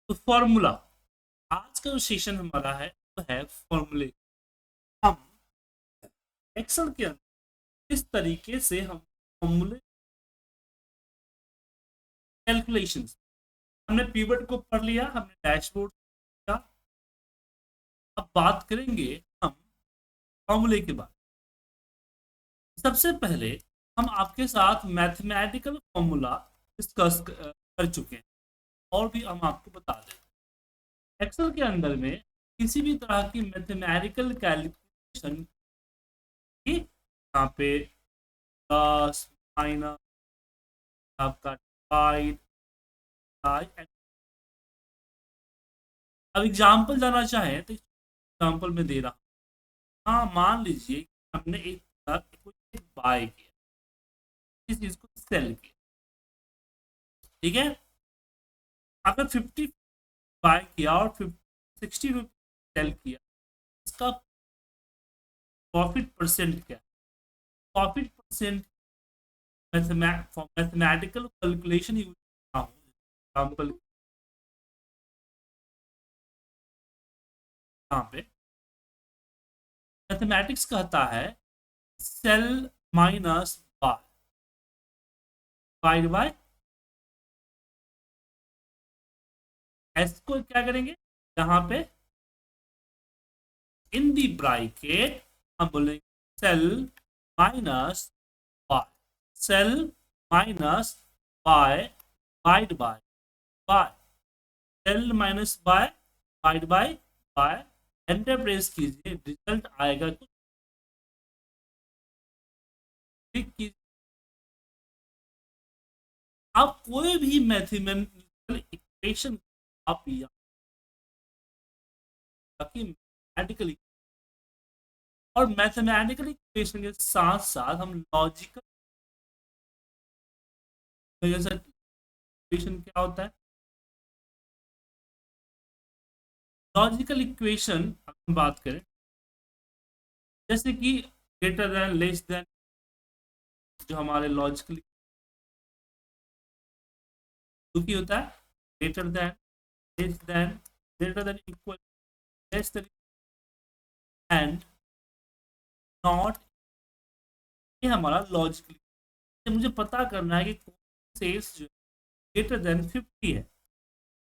तो फॉर्मूला, आज का जो सेशन हमारा है वो है फॉर्मूले। हम एक्सेल के अंदर इस तरीके से हम फॉर्मूले कैलकुलेशन, हमने पीवट को पढ़ लिया, हमने डैशबोर्ड का। अब बात करेंगे हम फॉर्मूले के बारे में। सबसे पहले हम आपके साथ मैथमेटिकल फॉर्मूला डिस्कस कर चुके हैं, और भी हम आपको बता दें। एक्सेल के अंदर में किसी भी तरह की मैथमेटिकल कैलकुलेशन की, यहाँ पे प्लस माइनस, आपका डिवाइड, अब एग्जाम्पल जाना चाहें तो एग्जाम्पल में दे रहा हूँ। हाँ, मान लीजिए कि हमने कोई बाय किया, इस चीज को सेल किया, ठीक है। अगर 50 बाय किया और 60 सेल किया, इसका प्रॉफिट परसेंट क्या है? Profit percent mathematical calculation use करता हूँ। एग्जाम्पल यहाँ पे मैथमेटिक्स कहता है sell minus buy, buy buy S को क्या करेंगे, यहाँ पे इन दी ब्रैकेट हम बोलेंगे sell minus buy, sell minus buy, divide by, sell minus buy, divide by enter press कीजिए, रिजल्ट आएगा कुछ, क्लिक कीजिए। आप कोई भी मैथमेटिकल इक्वेशन आप मैथमेटिकल, और मैथमेटिकल इक्वेशन के साथ साथ हम लॉजिकल इक्वेशन क्या होता है, लॉजिकल इक्वेशन हम बात करें, जैसे कि ग्रेटर देन, लेस देन, जो हमारे लॉजिकल की होता है, greater than, less than, greater than, equal, less than, and not, ये हमारा लॉजिकल। मुझे पता करना है कि कौन सेल्स जो ग्रेटर देन 50 है,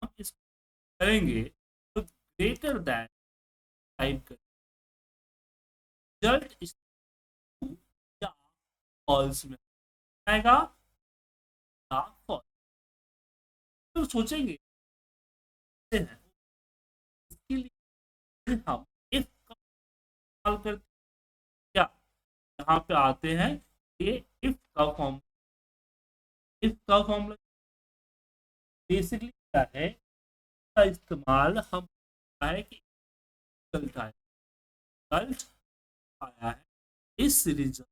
हम इसको करेंगे तो ग्रेटर देन टाइप कर, रिजल्ट इस या फॉल्स में आएगा, या फॉल्स। तो सोचेंगे हैं, इसके लिए हम इफ का इस्तेमाल करते क्या, यहाँ पे आते हैं, ये इफ का फॉर्मूला बेसिकली क्या है, इसका इस्तेमाल हम है कि रिजल्ट आया, रिजल्ट आया है, इस रिजल्ट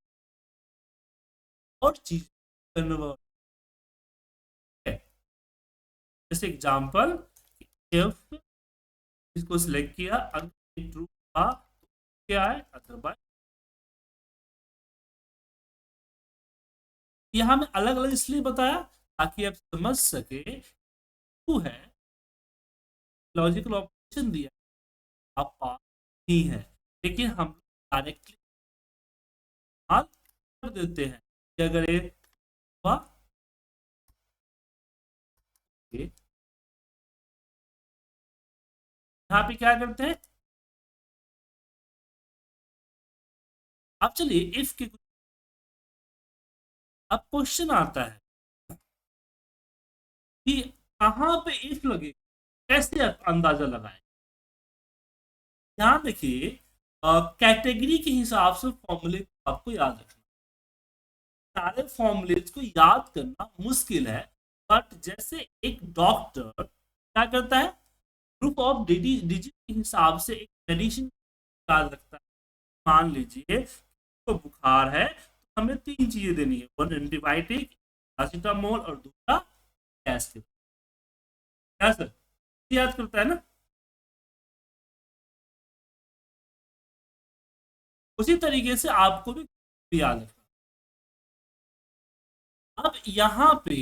और चीज कन्वर्ट है। जैसे एग्जांपल, इफ इसको सिलेक्ट किया, अगर ट्रू था तो क्या है, अदरवाइज। यहाँ में अलग अलग इसलिए बताया ताकि आप समझ सके, ट्रू है, लॉजिकल ऑपरेशन दिया, आप पास ही है, लेकिन हम डायरेक्टली कर देते हैं कि अगर ये हुआ, यहाँ पे क्या करते हैं। अब चलिए इफ के, अब क्वेश्चन आता है कि कहाँ पे इफ लगे, कैसे अंदाजा लगाएं। यहाँ देखिए, कैटेगरी के हिसाब से फॉर्मूले आपको याद रखना, सारे फॉर्मूलेज को याद करना मुश्किल है, बट जैसे एक डॉक्टर क्या करता है, ग्रुप ऑफ डिजिट के हिसाब से एक मेडिसिन याद रखता है। मान लीजिए तो बुखार है, तो हमें तीन चीजें देनी है, वन एंटीबायोटिक, पैरासीटामोल, और दूसरा गैस, क्या सर, याद करता है ना। उसी तरीके से आपको भी याद रखना। अब यहाँ पे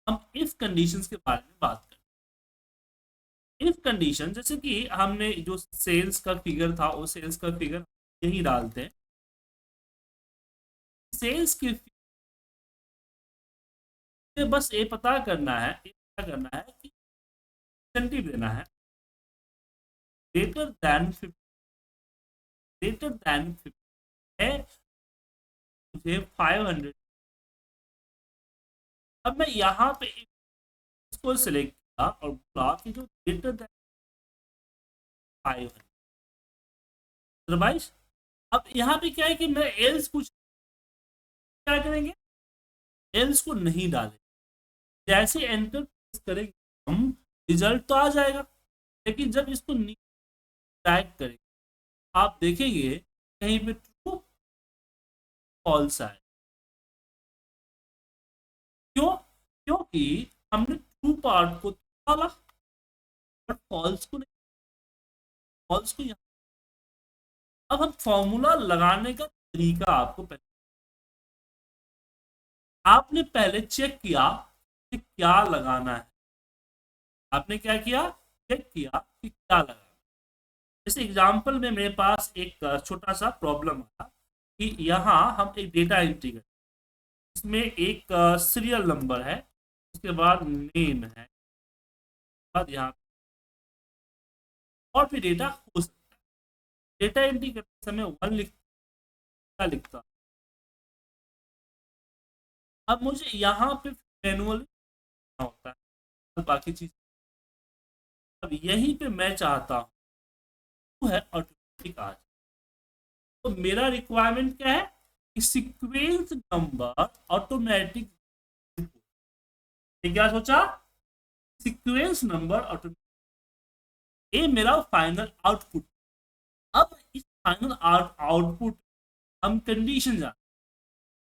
हम इफ कंडीशंस के बारे में बात करें। इफ कंडीशन, जैसे कि हमने जो सेल्स का फिगर था वो सेल्स का फिगर यही डालते हैं। सेल्स की बस ये पता करना है, ये पता करना है कि इंसेंटिव देना है ग्रेटर देन 50, ग्रेटर देन 50 है, मुझे 500। अब मैं यहाँ पे इसको सिलेक्ट किया और बोला कि जो ग्रेटर देन 500, अदरवाइज। अब यहाँ पे क्या है कि मैं एल्स कुछ क्या करेंगे, एल्स को नहीं डालें, जैसे एंटर करेंगे हम रिजल्ट तो आ जाएगा, लेकिन जब इसको ट्रैक करेंगे आप देखेंगे कहीं पे ट्रू फॉल्स आए। क्यों? क्योंकि हमने ट्रू पार्ट को डाला और फॉल्स को नहीं, फॉल्स को यहाँ। अब हम फॉर्मूला लगाने का तरीका आपको पहले, आपने पहले चेक किया कि क्या लगाना है। आपने क्या किया, चेक किया कि क्या लगाना है। जैसे एग्जांपल में मेरे पास एक छोटा सा प्रॉब्लम आया कि यहाँ हम एक डेटा एंट्री करें, इसमें एक सीरियल नंबर है, उसके बाद नेम है, बाद यहाँ और भी डेटा हो सकता है। डेटा एंट्री करते समय वन लिखता, अब मुझे यहाँ पे मैनुअली होता है बाकी चीज। अब यहीं पे मैं चाहता हूँ है ऑटोमेटिक आज, तो मेरा रिक्वायरमेंट क्या है कि सीक्वेंस नंबर ऑटोमेटिक। क्या सोचा, सीक्वेंस नंबर ऑटोमेटिक, ये मेरा फाइनल आउटपुट। अब इस फाइनल आउटपुट हम कंडीशन जान,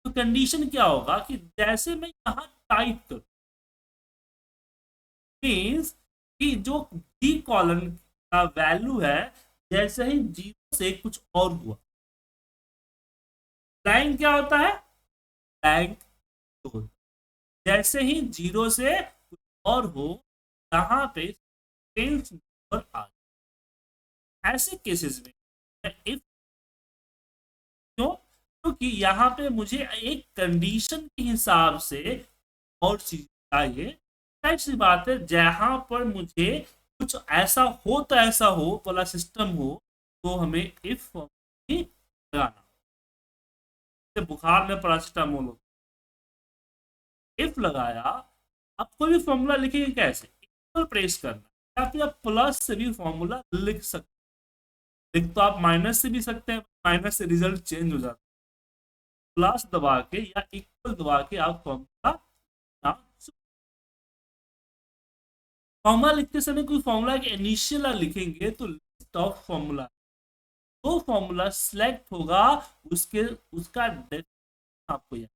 तो कंडीशन क्या होगा कि जैसे मैं यहाँ टाइप करूँ मीन्स कि जो डी कॉलम का वैल्यू है, जैसे ही जीरो से कुछ और हुआ, ब्लैंक क्या होता है, ब्लैंक होता है। जैसे ही जीरो से कुछ और हो, यहाँ पे सेल्स नंबर आ जाए। ऐसे केसेस में इफ, क्यों, क्योंकि यहाँ पे मुझे एक कंडीशन के हिसाब से और चीज चाहिए। ऐसी बात है जहां पर मुझे कुछ ऐसा हो तो ऐसा हो वाला सिस्टम हो, तो हमें इफ ही लगाना। जैसे बुखार में पैरासिटामोल हो, इफ लगाया, आप कोई भी फॉर्मूला लिखेंगे कैसे, इक्वल प्रेस करना, या फिर आप प्लस से भी फॉर्मूला लिख सकते हैं। लिख तो आप माइनस से भी सकते हैं, माइनस से रिजल्ट चेंज हो जाता है। प्लस दबा के या इक्वल दबा के आप फॉर्मूला, फॉर्मूला लिखते समय कोई फॉर्मूला के इनिशियल लिखेंगे तो लिस्ट ऑफ फॉर्मूला, तो फॉर्मूला सिलेक्ट होगा, उसके उसका डेफिनेशन आपको याद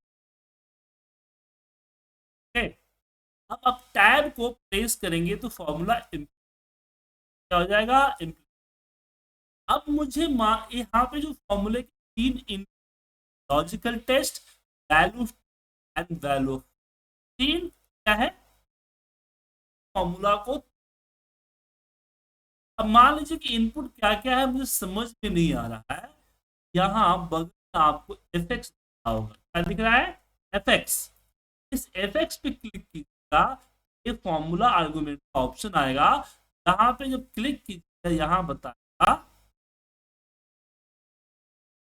है। अब आप टैब को प्रेस करेंगे तो फॉर्मूला क्या हो जाएगा, अब मुझे यहाँ पे जो फॉर्मूले के तीन logical test, value and value, तीन क्या है फॉर्मूला को। अब मान लीजिए कि इनपुट क्या क्या है मुझे समझ में नहीं आ रहा है, यहाँ बगल में आपको एफ एक्स होगा, क्या दिख रहा है, एफ एक्स। इस एफ एक्स पे क्लिक कीजिएगा, ये फॉर्मूला आर्गुमेंट का ऑप्शन आएगा। यहाँ पे जब क्लिक कीजिएगा यहाँ बताएगा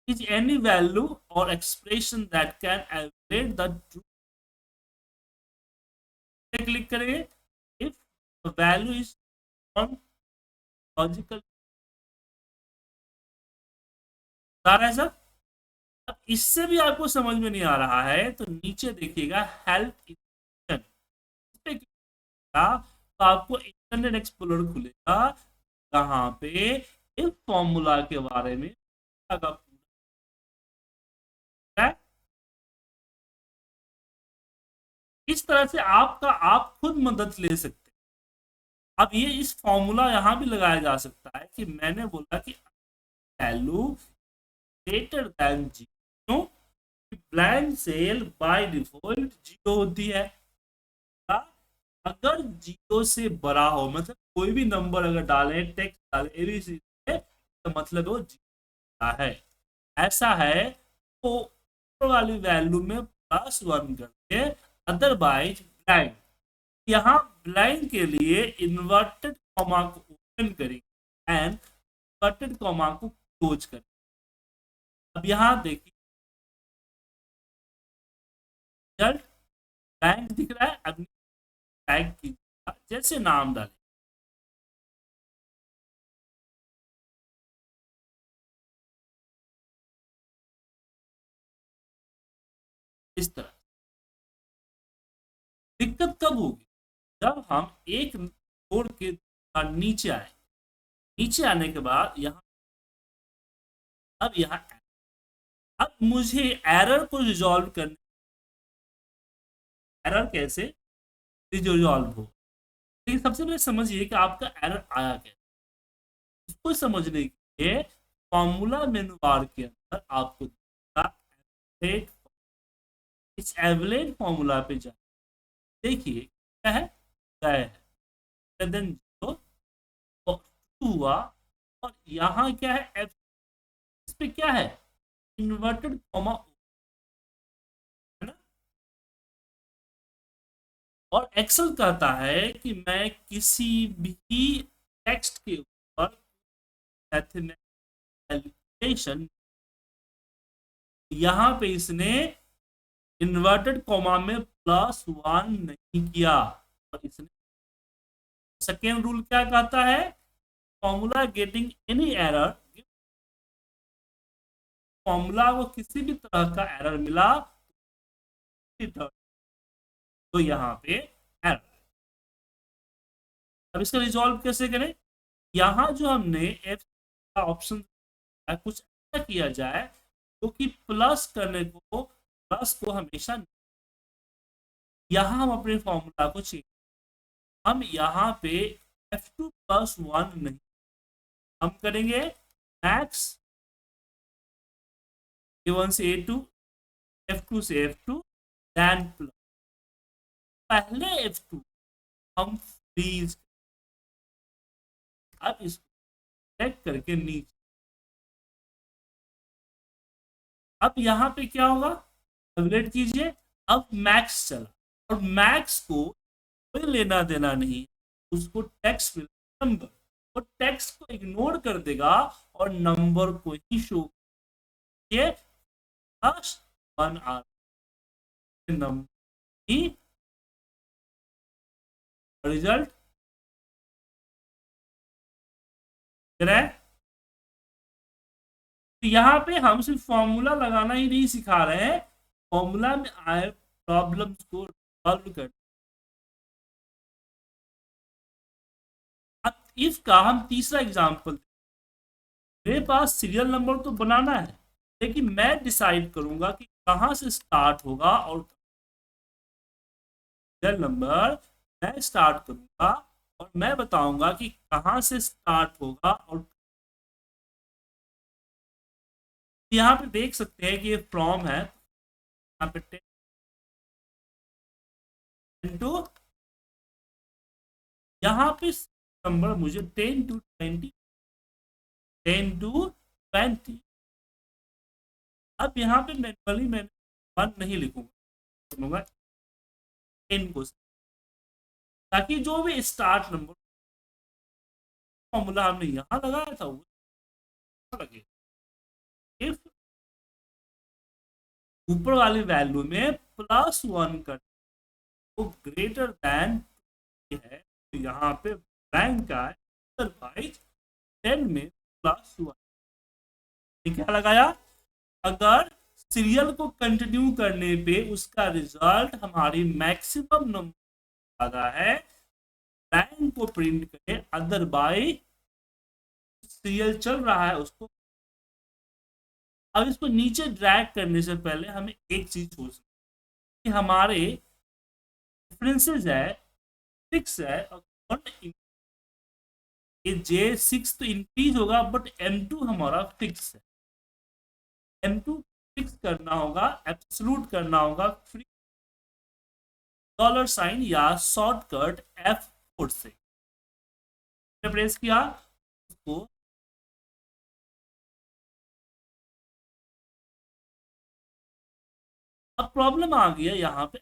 is any value or expression that can evaluate the truth। Click करेंगे, if value is non logical, है सर। अब इससे भी आपको समझ में नहीं आ रहा है तो नीचे देखिएगा हेल्प इस पे तो आपको इंटरनेट एक्सप्लोरर खुलेगा, जहां पे इस फॉर्मूला के बारे में है। इस तरह से आपका आप खुद मदद ले सकते हैं। अब ये इस फॉर्मूला यहां भी लगाया जा सकता है कि मैंने बोला कि value greater than zero, blank cell by default zero होती है। अगर 0 से बड़ा हो, मतलब कोई भी नंबर अगर डाले, टेक्स्ट डाले एबीसी, तो मतलब वो जीता है, ऐसा है। तो ऊपर वाली वैल्यू में +1 करके, अदरवाइज ब्लैंक। यहाँ ब्लैंक के लिए इन्वर्टेड कॉमा को ओपन करेंगे एंड इन्वर्टेड कॉमा को क्लोज करेंगे। अब यहाँ देखिए रिजल्ट ब्लैंक दिख रहा है। अब टैग की जैसे नाम डालें, इस तरह। दिक्कत कब होगी? जब हम एक छोड़ के नीचे आए, नीचे आने के बाद यहाँ, अब यहाँ, अब मुझे एरर को रिजॉल्व करने, एरर कैसे रिजॉल्व हो, लेकिन सबसे पहले समझिए कि आपका एरर आया क्या। इसको समझने के लिए फॉर्मूला मेनू बार के अंदर आपको एवरेज, इस एवरेज फॉर्मूला पे जाए, देखिए क्या है, गए है देन जीरो, और टू हुआ, और यहाँ क्या है एफ, इस पे क्या है, इन्वर्टेड कॉमा, है ना। और एक्सेल कहता है कि मैं किसी भी टेक्स्ट के ऊपर मैथमेटिशन, यहाँ पे इसने इन्वर्टेड कॉमा में +1 नहीं किया, और इसने सेकेंड रूल क्या कहता है, formula getting any error, formula को किसी भी तरह का एरर मिला तो यहाँ पे एरर। अब इसका रिजॉल्व कैसे करें, यहाँ जो हमने एफ का ऑप्शन कुछ ऐसा किया जाए तो कि प्लस करने को, प्लस को हमेशा, यहाँ हम अपने फॉर्मूला को चेंज, हम यहाँ पे F2+1 नहीं, हम करेंगे मैक्स A1 से A2, F2 से F2, दैन प्लस, पहले F2 हम फ्रीज, अब इसको चेक करके नीचे, अब यहाँ पे क्या होगा, कैलकुलेट कीजिए। अब मैक्स चला, और मैक्स को कोई लेना देना नहीं, उसको टेक्स्ट मिला नंबर, वो टेक्स्ट को इग्नोर कर देगा और नंबर को ही शो, ये +1 आ नंबर ही रिजल्ट है। तो यहाँ पे हम सिर्फ फॉर्मूला लगाना ही नहीं सिखा रहे हैं, फॉर्मूला में आए प्रॉब्लम्स को सॉल्व कर। अब इफ का हम तीसरा एग्जांपल, मेरे पास सीरियल नंबर तो बनाना है, लेकिन मैं डिसाइड करूंगा कि कहां से स्टार्ट होगा, और सीरियल नंबर मैं स्टार्ट करूंगा और मैं बताऊंगा कि कहां से स्टार्ट होगा। और यहाँ पे देख सकते हैं कि ये फ्रॉम है, यहाँ पे 10 टू, यहाँ पे नंबर मुझे 10 टू 20, 10 टू 20। अब यहाँ पे मैनुअली मैं 1 नहीं लिखूंगा, 10 को, ताकि जो भी स्टार्ट नंबर फॉर्मूला हमने यहाँ लगाया था वो लगे। इफ ऊपर वाली वैल्यू में +1 कर, वो ग्रेटर देन है, तो यहाँ पे ब्लैंक का है, अदरवाइज 10 में +1, क्या लगाया। अगर सीरियल को कंटिन्यू करने पे उसका रिजल्ट हमारी मैक्सिमम नंबर आता है, ब्लैंक को प्रिंट करें, अदरवाइज सीरियल चल रहा है उसको। अब इसको नीचे ड्रैग करने से पहले हमें एक चीज सोचना कि हमारे डिफरेंसेस है 6 है, और ये J6 तो इंक्रीज होगा, बट M2 हमारा फिक्स है, M2 फिक्स करना होगा, एब्सोल्यूट करना होगा, फ्री डॉलर साइन या शॉर्टकट F4 से प्रेस किया उसको। अब प्रॉब्लम आ गया यहाँ पे,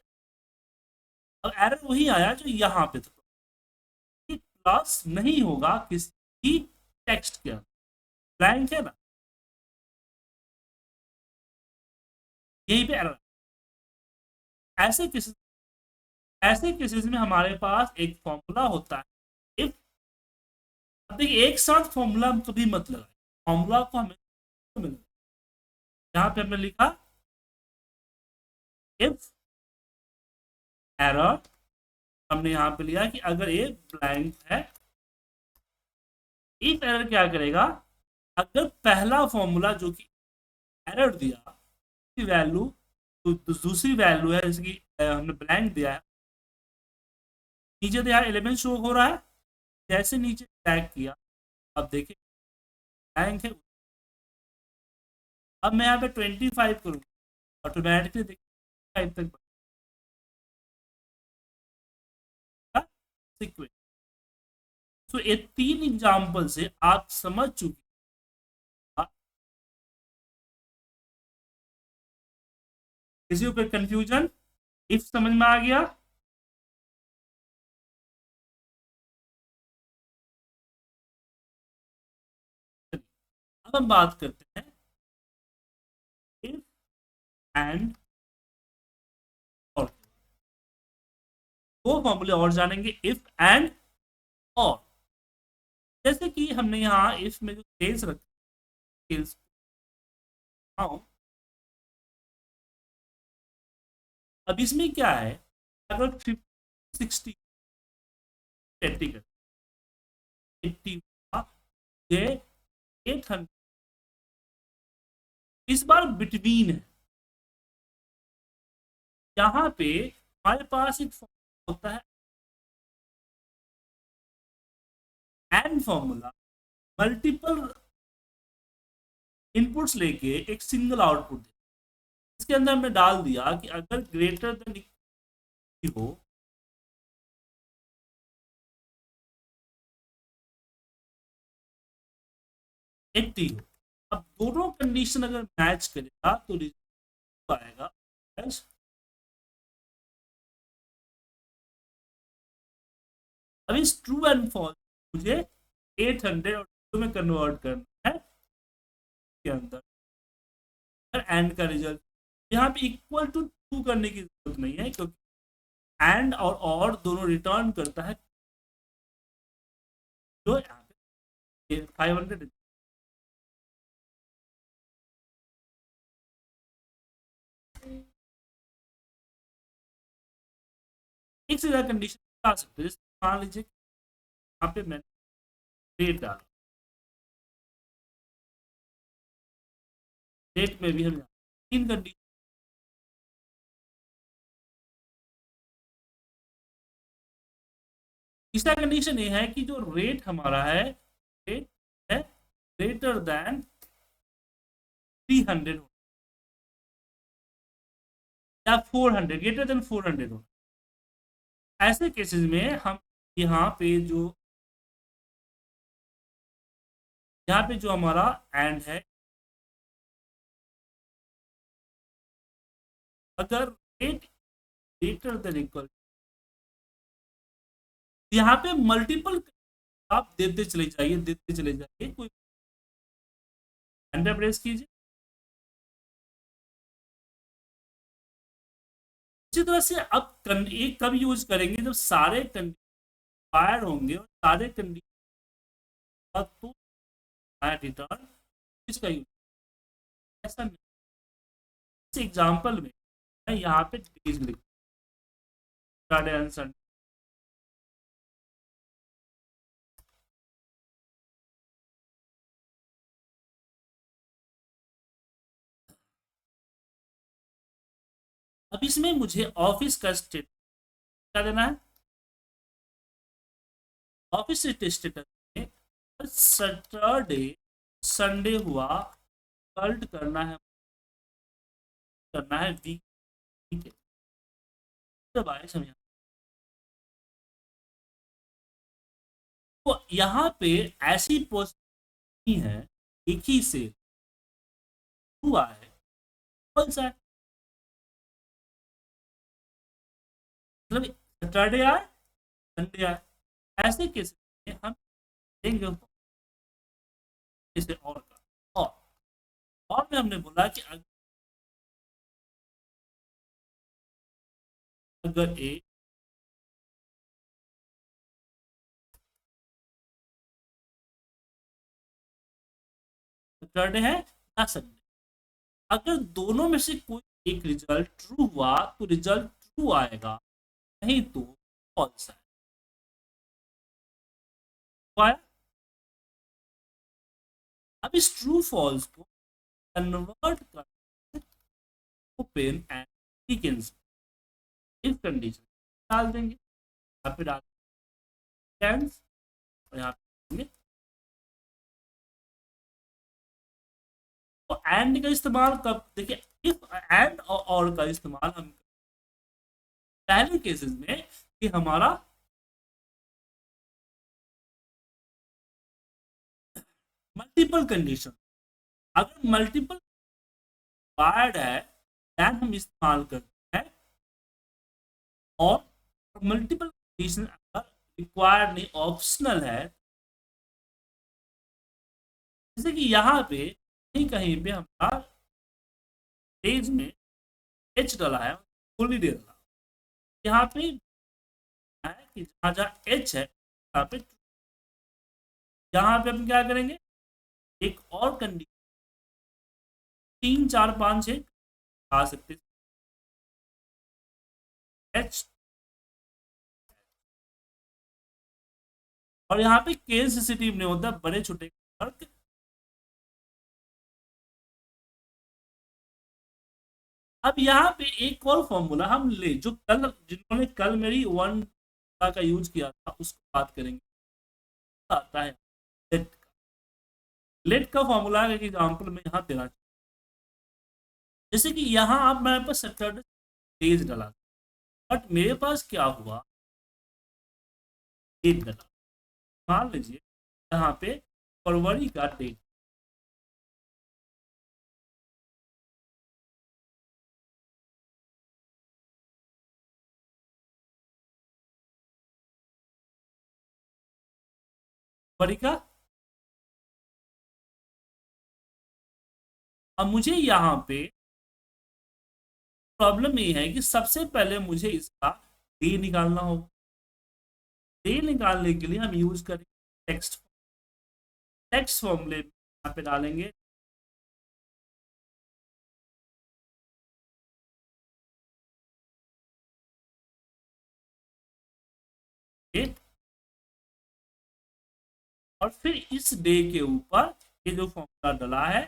अब एरर वही आया जो यहाँ पे था, क्लास नहीं होगा किसी टेक्स्ट के अंदर, ब्लैंक है ना, यहीं पे एरर। ऐसे केसेस, ऐसे केसेस में हमारे पास एक फॉर्मूला होता है इफ। अब देखिए एक साथ फॉर्मूला हम कभी मत लगाए, फॉर्मूला को हमें यहाँ पे हमने लिखा इफ एरर, हमने यहाँ पे लिया कि अगर ये ब्लैंक है, इफ एरर क्या करेगा, अगर पहला फॉर्मूला जो कि एरर दिया की वैल्यू तो दूसरी वैल्यू है, जैसे कि हमने ब्लैंक दिया है, नीचे दिया एलिमेंट शो हो रहा है, जैसे नीचे टैग किया, अब देखिए ब्लैंक है। अब मैं यहाँ पे 25 करूँगा, ऑटोमेटिकली देखिए 5 तक सीक्वेंस। तो ये 3 एग्जाम्पल से आप समझ चुके, किसी को कोई कंफ्यूजन, इफ समझ में आ गया। अब हम बात करते हैं इफ एंड और, दो फॉर्मूले और जानेंगे इफ एंड और। जैसे कि हमने यहाँ इफ में जो केस रखे, अब इसमें क्या है, अगर 50 60 80 80 ये 800, इस बार बिटवीन है, यहाँ पे हमारे पास एक फॉर्मूला होता है एंड फॉर्मूला, मल्टीपल इनपुट्स लेके एक सिंगल आउटपुट दे। इसके अंदर हमने डाल दिया कि अगर ग्रेटर देन हो, एट्टी हो, अब दोनों कंडीशन अगर मैच करेगा तो रिजल्ट आएगा yes। अब इस ट्रू एंड फॉल्स मुझे 800 और 2 में कन्वर्ट करना है के अंदर, एंड का रिजल्ट यहाँ पे इक्वल टू ट्रू करने की जरूरत नहीं है, क्योंकि एंड और दोनों रिटर्न करता है जो यहाँ पे 500। एक से ज्यादा कंडीशन आ सकते हैं, जैसे मान लीजिए यहाँ पे मैंने रेट डाला, रेट में भी हम 3 कंडीशन। तीसरा कंडीशन ये है कि जो रेट हमारा है, रेट है ग्रेटर देन 300 या 400, ग्रेटर देन 400 हो। ऐसे केसेस में हम यहाँ पे जो, यहाँ पे जो हमारा एंड है, अगर रेट ग्रेटर देन इक्वल, यहाँ पे मल्टीपल आप देते चले जाइए, देते चले जाइए, कोई एंटर प्रेस कीजिए। इसी तरह से अब एक कब यूज करेंगे, जब सारे कंडीशन होंगे और सारे कंडीशन तो रिटर्न इसका यूज, ऐसा नहीं। इस एग्जांपल में मैं यहाँ पे डेज लिख सैटरडे एंड संडे, अब इसमें मुझे ऑफिस का स्टेटस क्या देना है, ऑफिस स्टेटस में सैटरडे संडे हुआ कल्ट करना है, करना है वीक, ठीक है। जब आए हम तो यहाँ पे ऐसी पॉसिबिलिटी है एक ही से हुआ है कौन सा है, मतलब सैटरडे आए संडे आए, ऐसे केस में हम देंगे इसे और का और में हमने बोला कि अगर ए सैटरडे है या संडे, अगर दोनों में से कोई एक रिजल्ट ट्रू हुआ तो रिजल्ट ट्रू आएगा, नहीं तो फॉल्स है। तो आया। अब इस ट्रू फॉल्स को कन्वर्ट कर open and sequence if condition डाल देंगे, यहाँ पे डाल देंगे और यहाँ पे देंगे। तो एंड का इस्तेमाल कब देखिए, इफ एंड और का इस्तेमाल हम पहले केसेस में कि हमारा मल्टीपल कंडीशन, अगर मल्टीपल रिक्वायर्ड है दैन हम इस्तेमाल करते हैं, और मल्टीपल कंडीशन अगर रिक्वायर्ड नहीं ऑप्शनल है, जैसे कि यहाँ पे कहीं कहीं पे हमारा पेज में एच डला है, फुली दे रहा यहाँ पे है कि जहाँ जहाँ एच है यहाँ पे हम क्या करेंगे, एक और कंडीशन 3 4 5 6 आ सकते एच, और यहाँ पे केस सेंसिटिव नहीं होता, बड़े छोटे फर्क। अब यहाँ पे एक और फॉर्मूला हम ले जो कल जिन्होंने कल मेरी वन का यूज किया था उसको बात करेंगे, आता है लेट का। लेट का फॉर्मूला का एग्जाम्पल मैं यहाँ देना चाहूँ, जैसे कि यहाँ आप मेरे पास सैटरडे डेज डला, बट मेरे पास क्या हुआ डेट डला, मान लीजिए यहाँ पे फरवरी का डेट, फरवरी का। अब मुझे यहाँ पे प्रॉब्लम ये है कि सबसे पहले मुझे इसका डे निकालना होगा, डे निकालने के लिए हम यूज करेंगे टेक्स्ट, टेक्स्ट फॉर्मूले यहाँ पे डालेंगे डेट, और फिर इस डे के ऊपर ये जो फॉर्मूला डला है,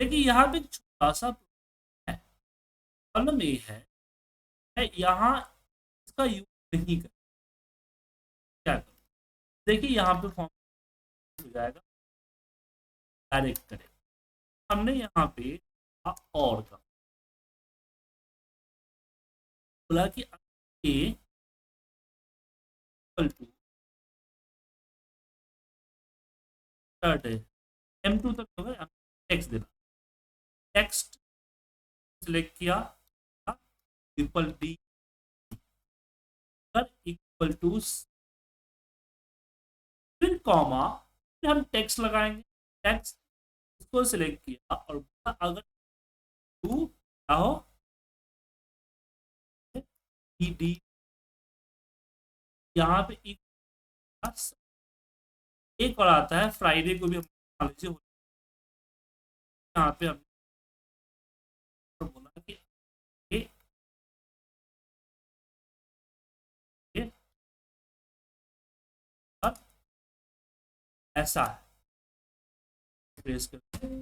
देखिए यहाँ पे छोटा सा है, प्रॉब्लम ये है यहाँ इसका यूज नहीं कर, क्या करें, देखिए यहाँ पे फॉर्म हो जाएगा, डायरेक्ट करें, हमने यहाँ पे और का बोला कि ए इक्वल टू थर्ड M2 तक होगा, टेक्स्ट देना, टेक्स्ट सिलेक्ट किया ट्रिपल डी इक्वल टू, फिर कॉमा, फिर हम टेक्स्ट लगाएंगे, टेक्स्ट इसको सिलेक्ट किया और अगर टू क्या हो डी, यहाँ पे एक और आता है फ्राइडे को भी हम मान लीजिए, यहाँ पे हम बोला कि ये, ये अब ऐसा है, प्रेस करते हैं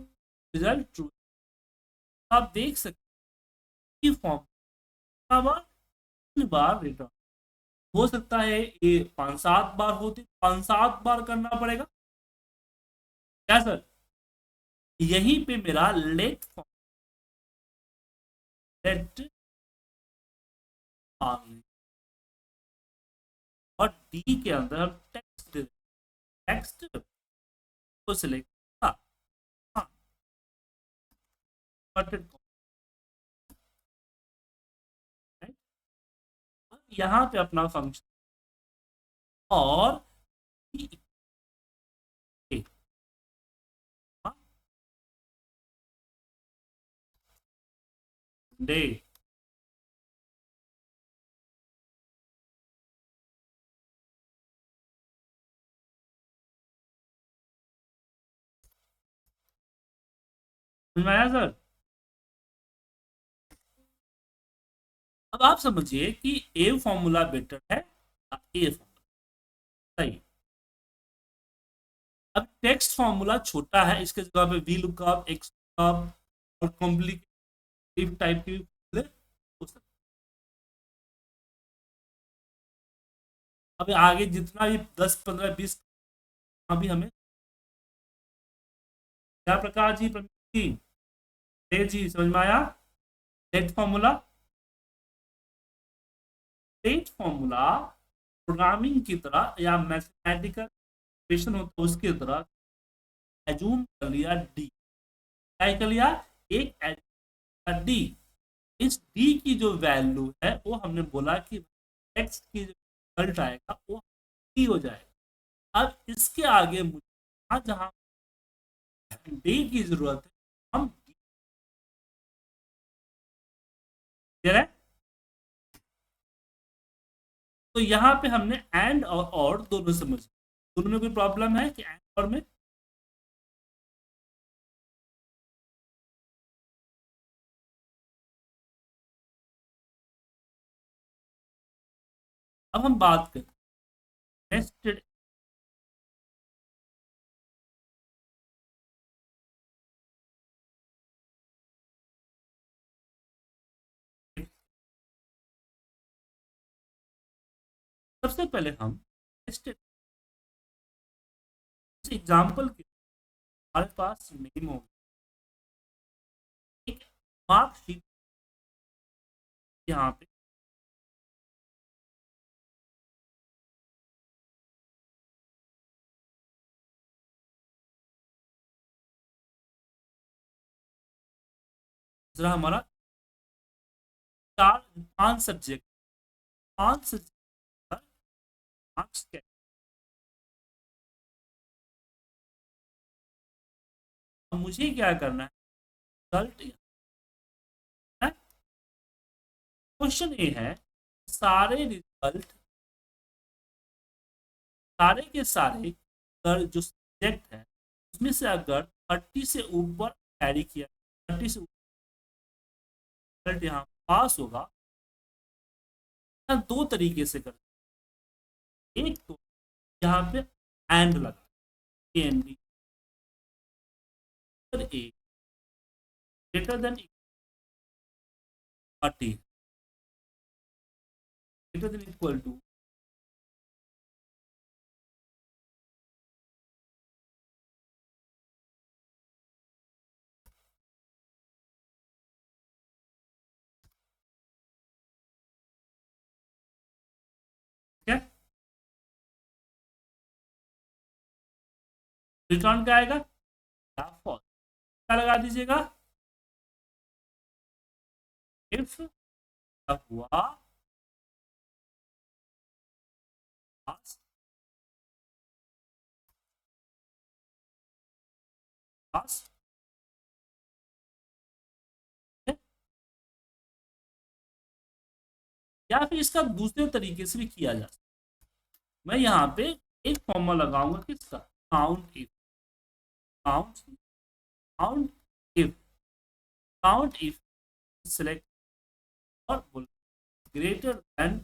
रिजल्ट ट्रू, आप देख सकते हैं फॉर्म बार रिटर्न हो सकता है, ये 5 7 बार होती, 5 7 बार करना पड़ेगा क्या सर, यहीं पे मेरा लेट लेट मान, और डी के अंदर हम टेक्स्ट, टेक्स्ट को सिलेक्ट, हाँ हाँ, inverted comma, right? अब यहाँ पे अपना फंक्शन और डे, समझ में आया सर? अब आप समझिए कि ए फॉर्मूला बेटर है या ए फॉर्मूला सही। अब टेक्स्ट फॉर्मूला छोटा है, इसके जगह पे वी लुकअप, एक्स लुकअप और कॉम्प्लिकेटिव टाइप की formula हो सकते हैं। अब आगे जितना भी 10 15 20 अभी हमें क्या प्रकार जी, प्रमीत जी, जी समझ में आया? Text formula, text formula programming की तरह या मैथमेटिकल इक्वेशन होता है उसकी तरह एज्यूम कर लिया डी, क्या कर लिया, एक डी, इस डी की जो वैल्यू है वो हमने बोला कि टेक्स्ट की जो रिजल्ट आएगा वो डी हो जाएगा। अब इसके आगे मुझे जहाँ जहाँ डी की जरूरत है हम दे रहे हैं। तो यहाँ पे हमने एंड और दोनों समझ, दोनों में कोई प्रॉब्लम है कि एंड और में? अब हम बात करें नेस्टेड, सबसे पहले हम नेस्टेड एग्जाम्पल के हमारे पास नेम हो, एक मार्कशीट यहाँ पे, दूसरा हमारा 5 सब्जेक्ट, 5 सब्जेक्ट मार्क्स क्या, अब मुझे क्या करना है, रिजल्ट है। क्वेश्चन ये है, सारे रिजल्ट, सारे के सारे अगर जो सब्जेक्ट है उसमें से अगर 30 से ऊपर कैरी किया, 30 से रिजल्ट यहाँ पास होगा, दो तरीके से कर, एक तो यहाँ पे एंड लगा, A and B, A greater than 30, greater than equal to, ठीक है, रिटर्न क्या आएगा, फॉल्स, क्या लगा दीजिएगा, इफ हुआ पास, पास, या फिर इसका दूसरे तरीके से भी किया जा सकता है। मैं यहाँ पे एक फॉर्मूला लगाऊंगा किसका, count if, count, count if, count if select और बोल ग्रेटर देन,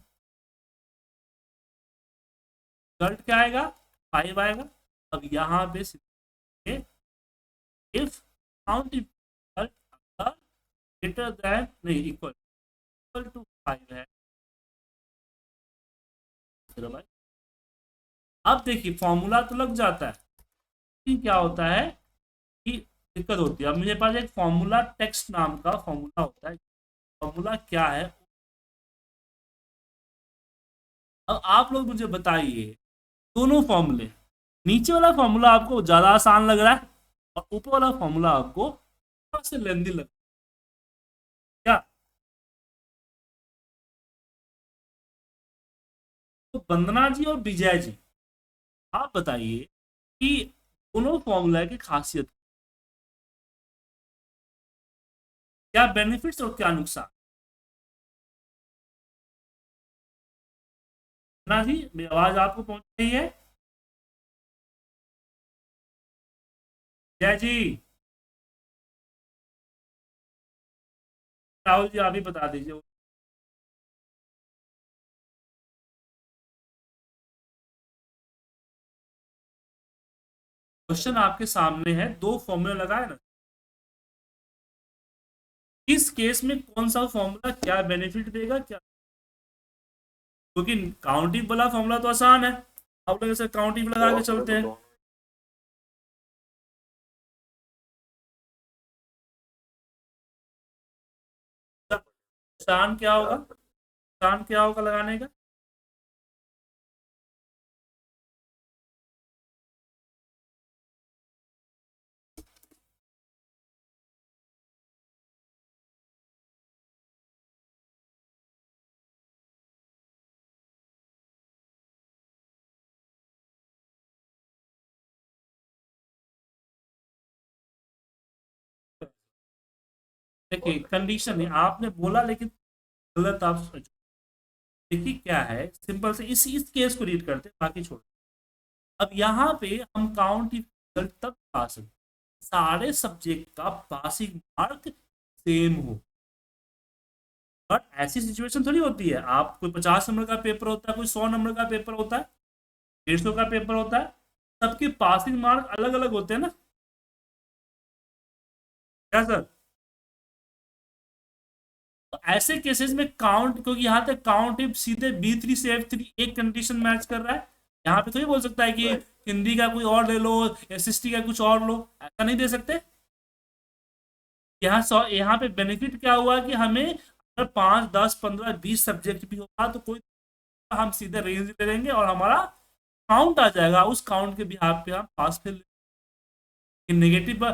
रिजल्ट क्या आएगा, 5 आएगा। अब यहाँ पे इफ काउंट इफ रिजल्ट अगर ग्रेटर देन नहीं इक्वल टू 5 है, चलो भाई अब देखिए फॉर्मूला तो लग जाता है, लेकिन क्या होता है कि दिक्कत होती है। अब मेरे पास एक फॉर्मूला टेक्स्ट नाम का फॉर्मूला होता है, फॉर्मूला क्या है, अब आप लोग मुझे बताइए, दोनों फॉर्मूले, नीचे वाला फॉर्मूला आपको ज्यादा आसान लग रहा है और ऊपर वाला फॉर्मूला आपको थोड़ा सा लेंदी लग रहा है क्या? तो वंदना जी और विजय जी, आप बताइए कि दोनों फॉर्मूला की खासियत, क्या बेनिफिट्स और क्या नुकसान। वंदना जी, मेरी आवाज आपको पहुंच रही है? जय जी। राहुल जी, आप ही बता दीजिए। क्वेश्चन आपके सामने है, दो फॉर्मूला लगाए ना, इस केस में कौन सा फॉर्मूला क्या बेनिफिट देगा क्या? क्योंकि काउंटिंग वाला फॉर्मूला तो आसान है, आप लोग ऐसे काउंटिंग लगा के चलते हैं। आसान क्या होगा, आसान क्या होगा लगाने का? देखिए कंडीशन है, आपने बोला लेकिन गलत आप देखिए क्या है, सिंपल से इस केस को रीड करते हैं, बाकी छोड़। अब यहाँ पे हम काउंट रिजल्ट तक पा सकते, सारे सब्जेक्ट का पासिंग मार्क सेम हो। बट ऐसी सिचुएशन थोड़ी होती है, आप कोई 50 नंबर का पेपर होता है, कोई 100 नंबर का पेपर होता है, 150 का पेपर होता है, सबके पासिंग मार्क अलग अलग होते हैं ना, क्या सर? तो ऐसे केसेस में काउंट, क्योंकि यहाँ तक काउंट इफ सीधे B3 से F3 एक कंडीशन मैच कर रहा है, यहाँ पे तो ये बोल सकता है कि हिंदी का कोई और ले लो, SST का कुछ और लो, ऐसा नहीं दे सकते। यहाँ सौ, यहाँ पे बेनिफिट क्या हुआ कि हमें अगर 5 10 15 20 सब्जेक्ट भी होगा तो कोई, हम सीधे रेंज ले लेंगे और हमारा काउंट आ जाएगा, उस काउंट के बिहाफ पे हम पास कर लेंगे। नेगेटिव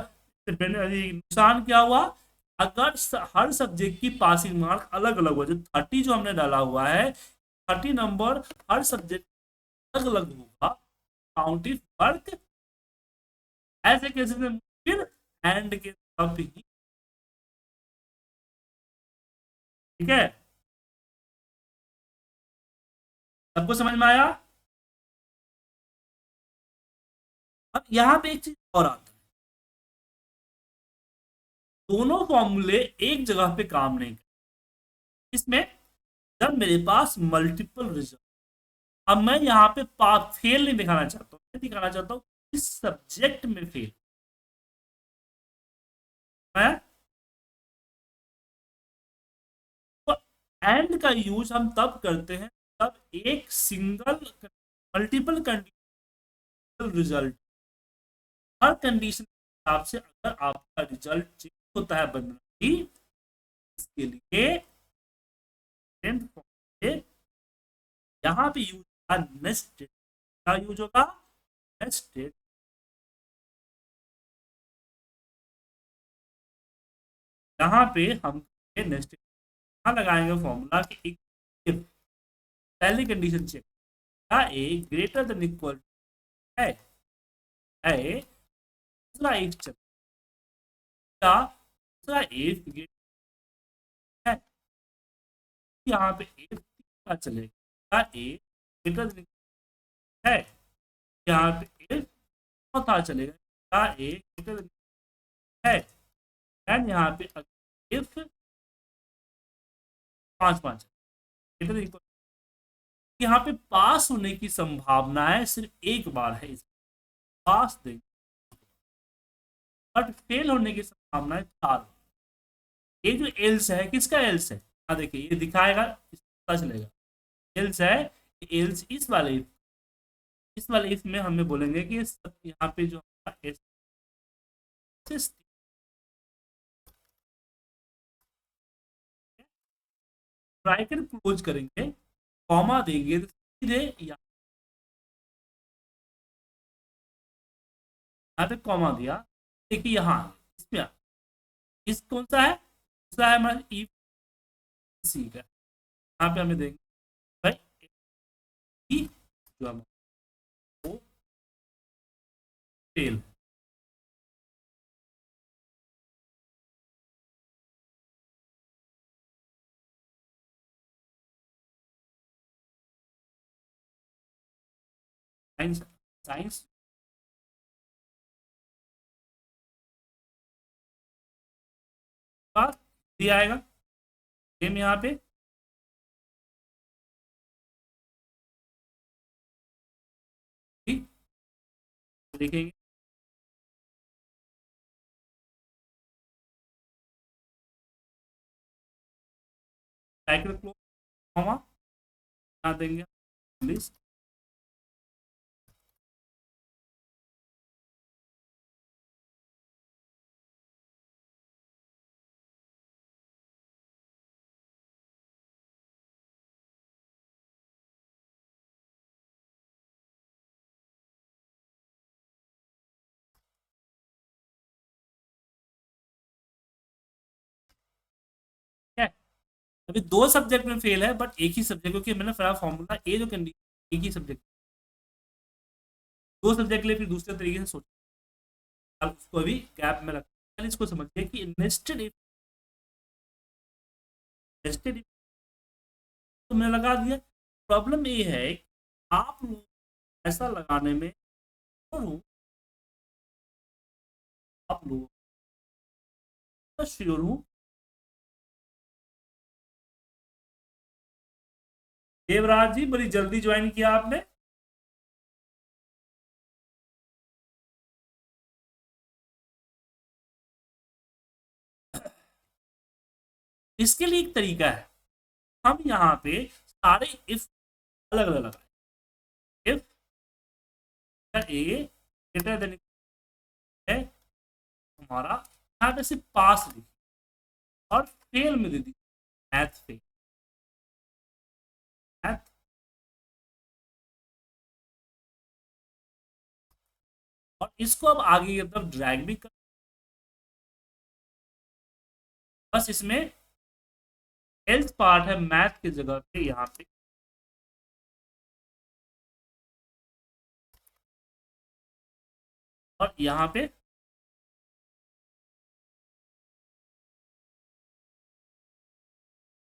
नुकसान क्या हुआ, अगर हर सब्जेक्ट की पासिंग मार्क अलग अलग हो, जो 30 जो हमने डाला हुआ है, 30 नंबर हर सब्जेक्ट अलग अलग होगा, काउंट इफ वर्क, ऐसे केसेस में फिर एंड के तब ही, ठीक है? सबको समझ में आया? अब यहाँ पे एक चीज और आता है, दोनों फॉर्मूले एक जगह पे काम नहीं करते। इसमें जब मेरे पास मल्टीपल रिजल्ट, अब मैं यहाँ पे फेल नहीं दिखाना चाहता हूँ, मैं दिखाना चाहता हूँ इस सब्जेक्ट में फेल है। तो एंड का यूज हम तब करते हैं तब एक सिंगल मल्टीपल कंडीशन रिजल्ट, हर कंडीशन के हिसाब से अगर आपका रिजल्ट चेंज होता है बदलना ही, इसके लिए यहाँ पे यूज होगा नेस्टेड, क्या यूज होगा? नेस्टेड। यहाँ पे हम नेस्टेड कहाँ लगाएंगे फॉर्मूला कि if पहली कंडीशन चेक, क्या ए ग्रेटर देन इक्वल है, है दूसरा इफ चल, क्या दूसरा इफ है, यहाँ पे इफ क्या चलेगा, क्या ए ग्रेटर देन है, यहाँ पे इफ चौथा चलेगा, क्या ए ग्रेटर देन है, एंड यहाँ पे इफ पांच पांच ग्रेटर देन इक्वल, यहाँ पे पास होने की संभावना है सिर्फ एक बार है, इस पास देंगे, बट फेल होने की संभावना है 4। ये जो एल्स है किसका एल्स है, देखिए ये दिखाएगा, पता चलेगा एल्स है। एल्स इस वाले इफ में हमें बोलेंगे कि यहाँ पे जो ब्रैकेट क्लोज करेंगे, कॉमा देंगे, तो सीधे यहाँ पे कॉमा दिया, देखिए यहाँ इसमें इस कौन सा है, दूसरा है हमारा ई सी का, यहाँ पे हमें देंगे भाई ई जो हम वो फेल साइंस साइंस का दिया आएगा सेम यहाँ पे ठीक, देखेंगे साइकिल क्लोज कॉमा यहाँ देंगे लिस्ट है। अभी दो सब्जेक्ट में फेल है बट एक ही सब्जेक्ट, क्योंकि मैंने फिर फॉर्मूला ए जो कंडीशन एक ही सब्जेक्ट, दो सब्जेक्ट के लिए फिर दूसरे तरीके से सोचा, अब उसको भी गैप में रखा। पहले इसको समझिए कि नेस्टेड इफ, नेस्टेड इफ तो मैंने लगा दिया। प्रॉब्लम ये है कि आप लोग ऐसा लगाने में श्योर आप लोग श्योर हूँ देवराज जी बड़ी जल्दी ज्वाइन किया आपने। इसके लिए एक तरीका है, हम यहाँ पे सारे इफ अलग अलग लगाए। इफ ए ग्रेटर देन है हमारा, यहाँ पे सिर्फ पास लिखी और फेल में दे दी मैथ फेल, मैथ और इसको अब आगे की तरफ ड्रैग भी कर, बस इसमें एल्स पार्ट है मैथ की जगह पे यहाँ पे और यहाँ पे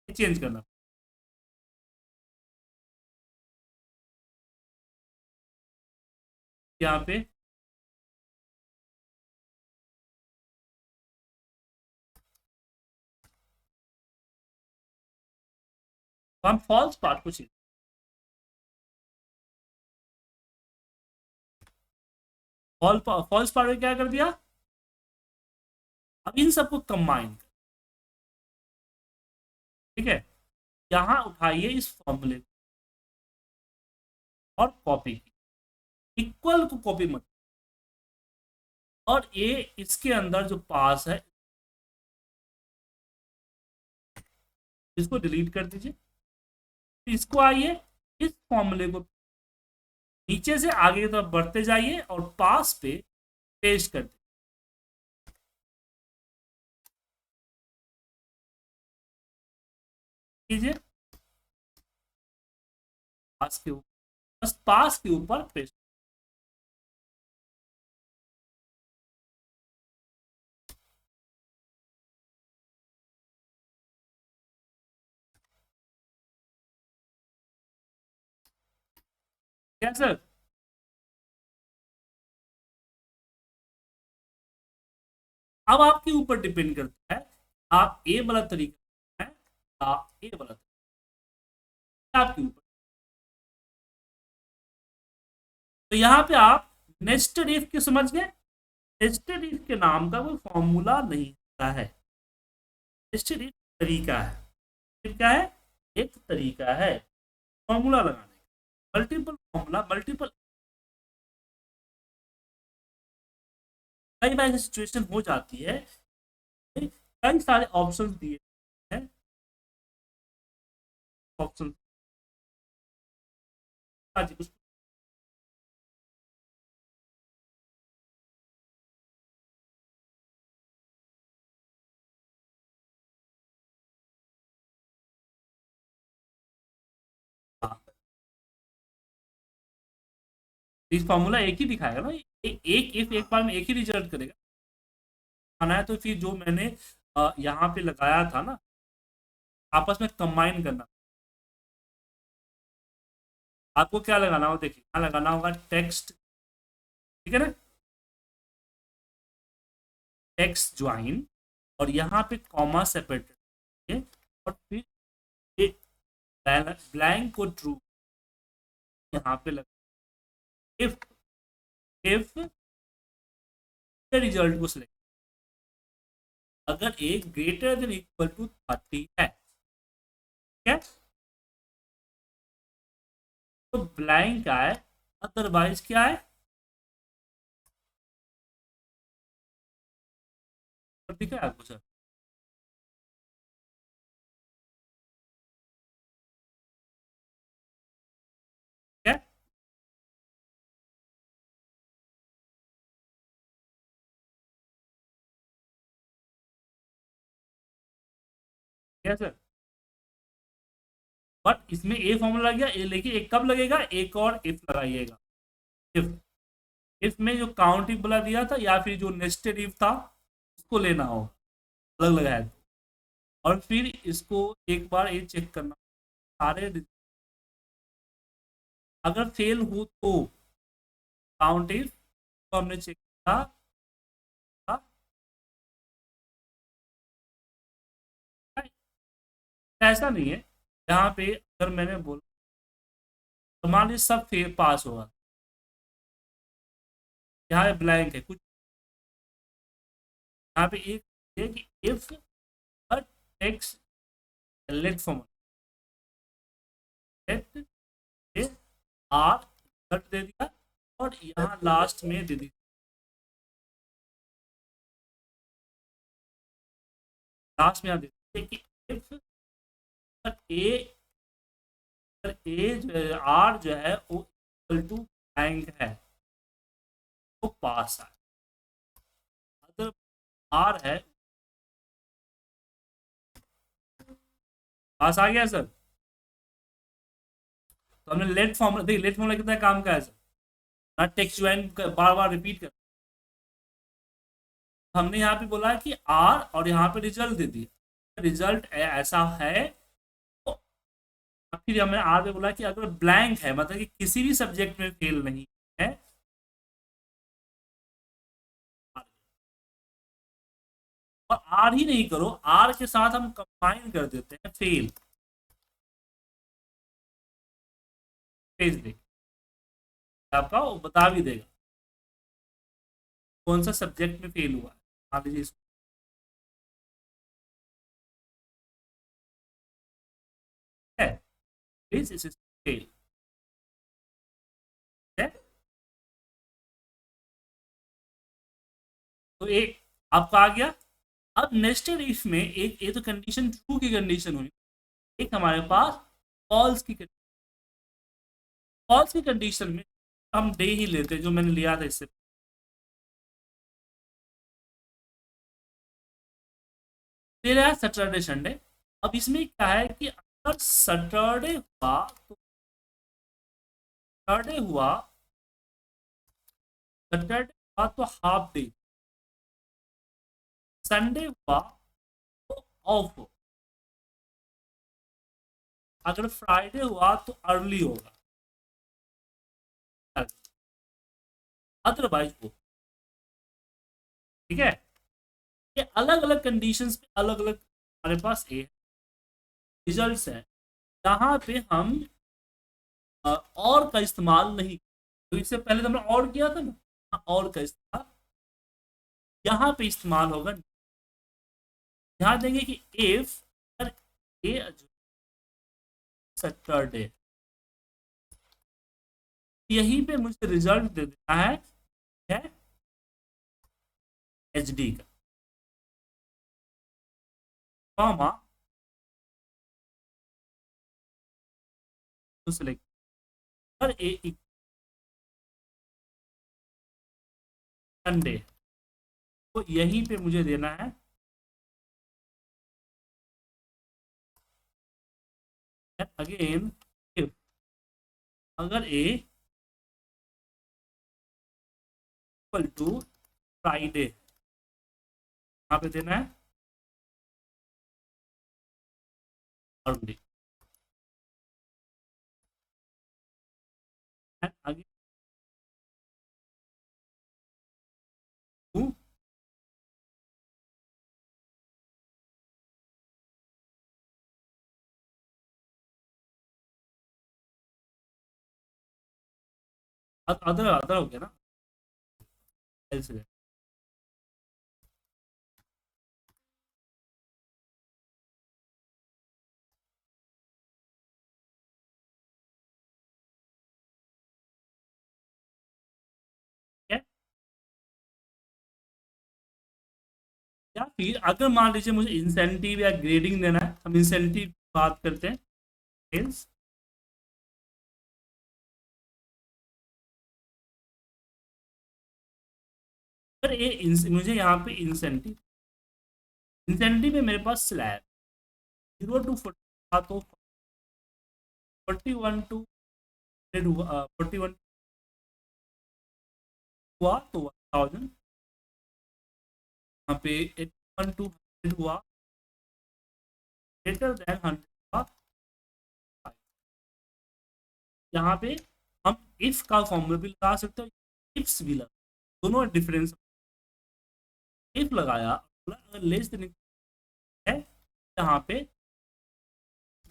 चेंज करना, यहाँ पे तो हम फॉल्स पार्ट को चेंज, फॉल्स पार्ट में क्या कर दिया, अब इन सबको कंबाइन, ठीक है। यहाँ उठाइए इस फॉर्मूले और कॉपी की, इक्वल को कॉपी मत, और ये इसके अंदर जो पास है इसको डिलीट कर दीजिए, इसको आइए इस फॉर्मूले को नीचे से आगे की तरफ बढ़ते जाइए और पास पे पेस्ट कर दीजिए, पास के ऊपर, बस पास के ऊपर पेस्ट। क्या सर, अब आपके ऊपर डिपेंड करता है, आप ए वाला तरीका है आप ए वाला तरीका आपके ऊपर। तो यहाँ पे आप नेस्टेड इफ के समझ गए, नेस्टेड इफ के नाम का कोई फॉर्मूला नहीं होता है, नेस्टेड इफ तरीका है, फिर क्या है, एक तरीका है फॉर्मूला लगाने का, मल्टीपल फॉर्मूला, मल्टीपल, कई बार ऐसी सिचुएशन हो जाती है, कई सारे ऑप्शन दिए हैं, ऑप्शन आज उसको इस फॉर्मूला एक ही दिखाएगा ना, एक इफ एक बार में एक ही रिजल्ट करेगा। आना है तो फिर जो मैंने यहाँ पे लगाया था ना, आपस में कंबाइन करना। आपको क्या लगाना हो, देखिए क्या लगाना होगा, टेक्स्ट, ठीक है ना, टेक्स्ट ज्वाइन, और यहाँ पे कॉमा सेपरेटेड, और फिर एक ब्लैंक को ट्रू यहाँ पे लगा, इफ इफ रिजल्ट को सिलेक्ट, अगर एक ग्रेटर देन इक्वल टू 30 है, ठीक है, तो ब्लैंक आए, अदरवाइज क्या है, दिख रहा है आपको सर? क्या क्या सर? बट इसमें ए फॉर्मूला लग गया, ए लेकिन एक कब लगेगा, एक और इफ लगाइएगा। इफ इफ में जो काउंट इफ बोला दिया था या फिर जो नेस्टेड इफ था उसको लेना हो, अलग लगाया था। और फिर इसको एक बार ये चेक करना, सारे अगर फेल हो तो काउंट इफ, तो हमने चेक किया था, ऐसा नहीं है। यहाँ पे अगर मैंने बोला तो मान लीजिए सब फेल पास होगा, यहाँ पे ब्लैंक है कुछ, यहाँ पे एक है कि if text let form let R दे दिया, और यहाँ लास्ट में दे दी, लास्ट में यहाँ दे दिया कि इफ ए, ए जो है आर जो है वो इक्वल टू ब्लैंक है तो पास है, अगर आर है पास आ गया सर। तो हमने लेट फॉर्मूला, देखिए लेट फॉर्मूला कितना काम का है सर, ना टेक्स्ट ज्वाइन बार बार रिपीट कर, हमने यहाँ पे बोला कि आर और यहाँ पे रिजल्ट दे दिया, रिजल्ट ऐसा है तो फिर हमने आर पे बोला कि अगर ब्लैंक है मतलब कि किसी भी सब्जेक्ट में फेल नहीं है, और आर ही नहीं करो, आर के साथ हम कंबाइन कर देते हैं फेल, भेज दे आपका वो बता भी देगा कौन सा सब्जेक्ट में फेल हुआ है। मान लीजिए है प्लीज इस फेल है। तो एक आपका आ गया। अब नेस्टेड इफ में एक ये तो कंडीशन ट्रू की कंडीशन हुई, एक हमारे पास फॉल्स की, फॉल्स की कंडीशन में हम डे ही लेते हैं जो मैंने लिया था इससे, दे रहा है सैटरडे संडे। अब इसमें क्या है कि अगर सैटरडे हुआ तो, सैटरडे हुआ, सैटरडे हुआ तो हाफ डे, संडे हुआ तो ऑफ हो, अगर फ्राइडे हुआ तो अर्ली होगा, अदरवाइज वो, ठीक है। ये अलग अलग कंडीशंस पे अलग अलग हमारे पास ये रिजल्ट्स हैं, यहाँ पे हम और का इस्तेमाल नहीं, तो इससे पहले तो हमने और किया था ना, और का इस्तेमाल यहाँ पे इस्तेमाल होगा। ध्यान देंगे कि इफ ए सैटरडे, यहीं पे मुझे रिजल्ट दे देना है एच डी का, कॉमा तो सिलेक्ट, अगर ए संडे, तो यहीं पे मुझे देना है अगेन इफ, अगर ए इक्वल टू फ्राइडे, यहाँ पे देना है early, and again to other, other हो गया ना एल्स है। या फिर अगर मान लीजिए मुझे इंसेंटिव या ग्रेडिंग देना है, हम इंसेंटिव बात करते हैं सेल्स, पर मुझे यहाँ पे इंसेंटिव, इंसेंटिव में मेरे पास स्लैब 0 to 40 था, तो 41 to 41 हुआ तो 1000, यहाँ पे 81 to 100 हुआ, ग्रेटर देन 100 हुआ। यहाँ पे हम इफ का फॉर्मूला भी लगा सकते हो, इफ्स भी लगा, दोनों डिफरेंस। इफ लगाया, अगर लेस देन है यहाँ पे,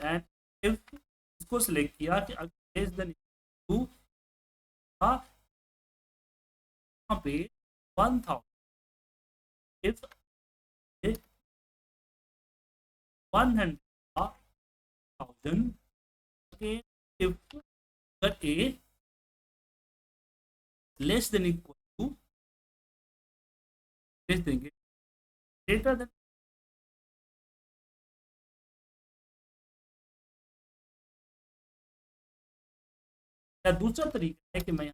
एंड इफ इसको सिलेक्ट किया कि अगर लेस देन टू था, यहाँ पे 1000, इफ 100,000, इफ अगर a less than equal to, less देंगे ग्रेटर देन, या दूसरा तरीका है कि मैं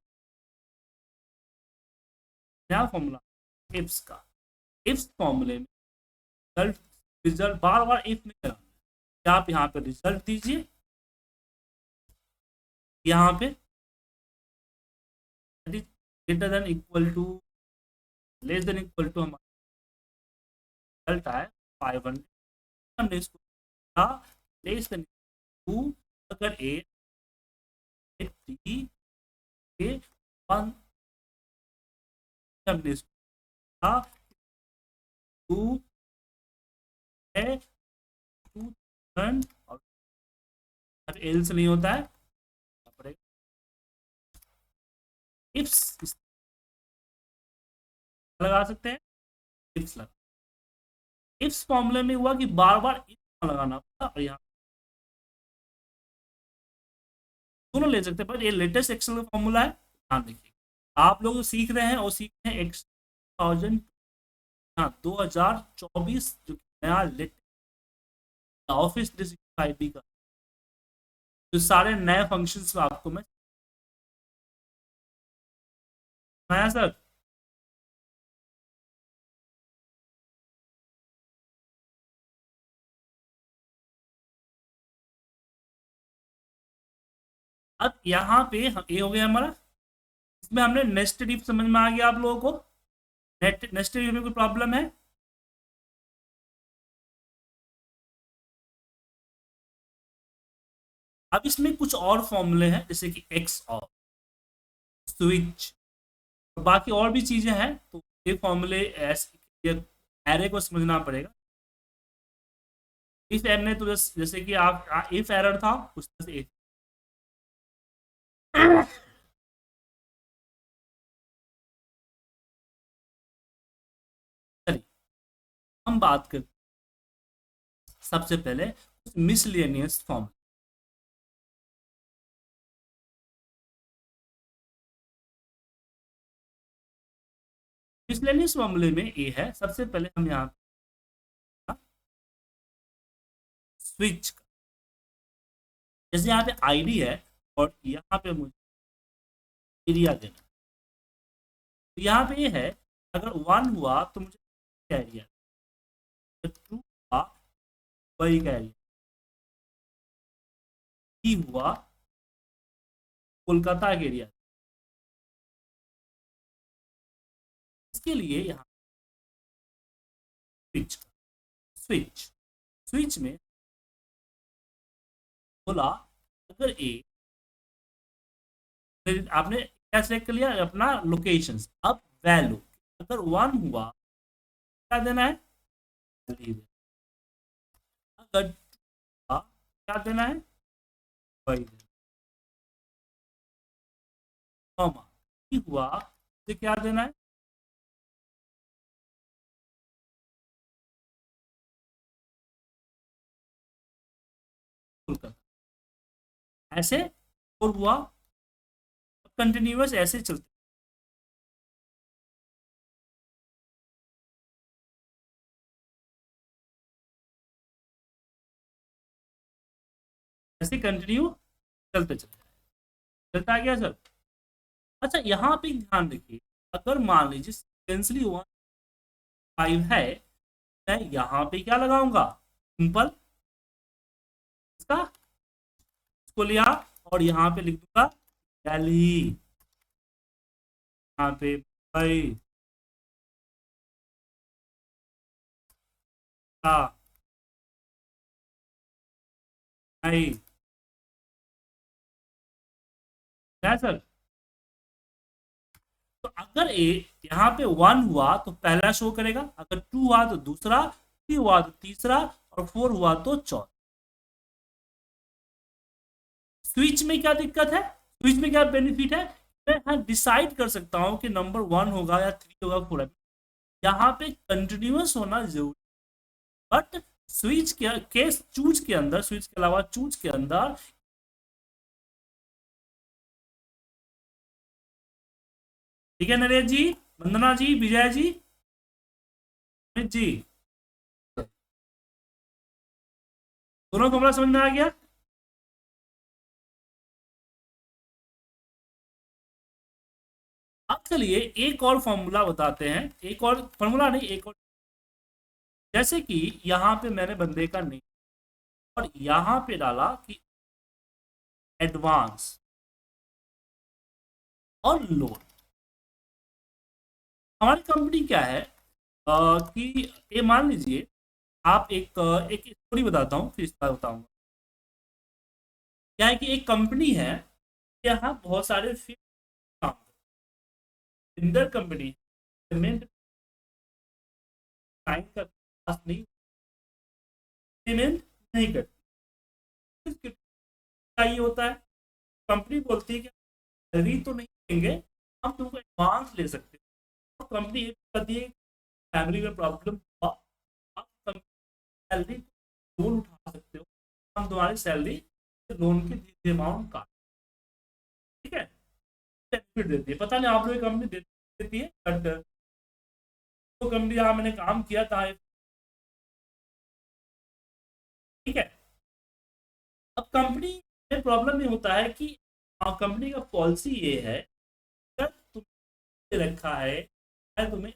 नया फॉर्मूला इफ्स का, इफ्स फॉर्मूले में रिजल्ट, रिजल्ट बार बार इफ में कराना, आप यहाँ पे रिजल्ट दीजिए, यहाँ पे greater than equal to, less than equal to, हमारा रिजल्ट आया 500, हमने इसको लेस देन टू, अगर ए टी के 1, हमने इसको टू है 2000, और अब एल से नहीं होता है, इफ्स लगा सकते हैं, इफ्स लगा, इफ्स फॉर्मूले में हुआ कि बार बार इफ लगाना पड़ा, और यहाँ दोनों ले सकते हैं, पर ये लेटेस्ट एक्सेल का फॉर्मूला है, ध्यान देखिए। आप लोग सीख रहे हैं और सीख रहे हैं एक्स 2000, हाँ 2024 जो नया लेटेस्ट ऑफिस 365 का, जो सारे नए फंक्शंस आपको मैं नया सर। अब यहाँ पे ये हो गया हमारा, इसमें हमने नेस्टेड इफ समझ में आ गया आप लोगों को, नेस्टेड इफ में कोई प्रॉब्लम है? अब इसमें कुछ और फॉर्मूले हैं, जैसे कि एक्स और स्विच, बाकी और भी चीजें हैं, तो ये फॉर्मूले एरे को समझना पड़ेगा। इफ एरर ने तो जैसे कि आप इफ एरर था उस तरह से चलिए हम बात करते सबसे पहले मिसलेनियस फॉर्म। मिसलेनियस फॉर्मूले में ए है, सबसे पहले हम यहाँ स्विच, जैसे यहाँ पे आईडी है और यहाँ पे मुझे एरिया देना। तो यहाँ पे ये है, अगर 1 हुआ तो मुझे क्या एरिया, 2 हुआ वही का एरिया, 3 हुआ कोलकाता का एरिया। इसके लिए यहाँ स्विच स्विच स्विच में बोला, अगर ए, फिर आपने क्या सेलेक्ट कर लिया अपना लोकेशन, अब वैल्यू अगर 1 हुआ क्या देना है, value देना। अगर 2 हुआ क्या देना है, वही देना। कॉमा 3 हुआ तो क्या देना है, कोलकाता। ऐसे और हुआ, कंटिन्यूअस ऐसे चलते, ऐसे कंटिन्यू चलते चलते चलता है क्या सर। अच्छा यहाँ पे ध्यान रखिए, अगर मान लीजिए सिक्वेंसली 1 5 है, मैं यहाँ पे क्या लगाऊंगा, सिंपल इसका इसको लिया और यहाँ पे लिख दूंगा दिल्ली, यहाँ पे भाई भाई है सर। तो अगर ए यहाँ पे 1 हुआ तो पहला शो करेगा, अगर 2 हुआ तो दूसरा, 3 हुआ तो तीसरा, और 4 हुआ तो चौथा। स्विच में क्या दिक्कत है, स्विच में क्या बेनिफिट है, मैं हाँ डिसाइड कर सकता हूँ कि नंबर 1 होगा या 3 होगा 4 है। यहाँ पे कंटिन्यूअस होना जरूरी, बट स्विच के केस चूज के अंदर, स्विच के अलावा चूज के अंदर, ठीक है नरेश जी, वंदना जी, विजय जी, अमित जी, दोनों को हमारा समझ में आ गया। अब चलिए एक और फॉर्मूला बताते हैं, एक और फॉर्मूला नहीं, एक और, जैसे कि यहाँ पे मैंने बंदे का नेम और यहाँ पे डाला कि एडवांस और लोन। हमारी कंपनी क्या है, कि ये मान लीजिए आप एक स्टोरी बताता हूँ फिर इसका बताऊंगा। क्या है कि एक कंपनी है, यहाँ बहुत सारे फिल्म कंपनी पेमेंट टाइम का पास नहीं, पेमेंट नहीं करती। क्या ये होता है, कंपनी बोलती है कि सैलरी तो नहीं देंगे, हम तुमको एडवांस ले सकते हैं। तो कंपनी ये कहती है फैमिली में प्रॉब्लम हुआ, आप सैलरी लोन उठा सकते हो, हम तुम्हारी सैलरी लोन की अमाउंट का, ठीक है, बेनिफिट देती है। पता नहीं आप लोग कंपनी देती है, बट वो कंपनी जहाँ मैंने काम किया था, ठीक है। अब कंपनी में प्रॉब्लम ये होता है कि कंपनी का पॉलिसी ये है, अगर तुमने रखा है तुम्हें,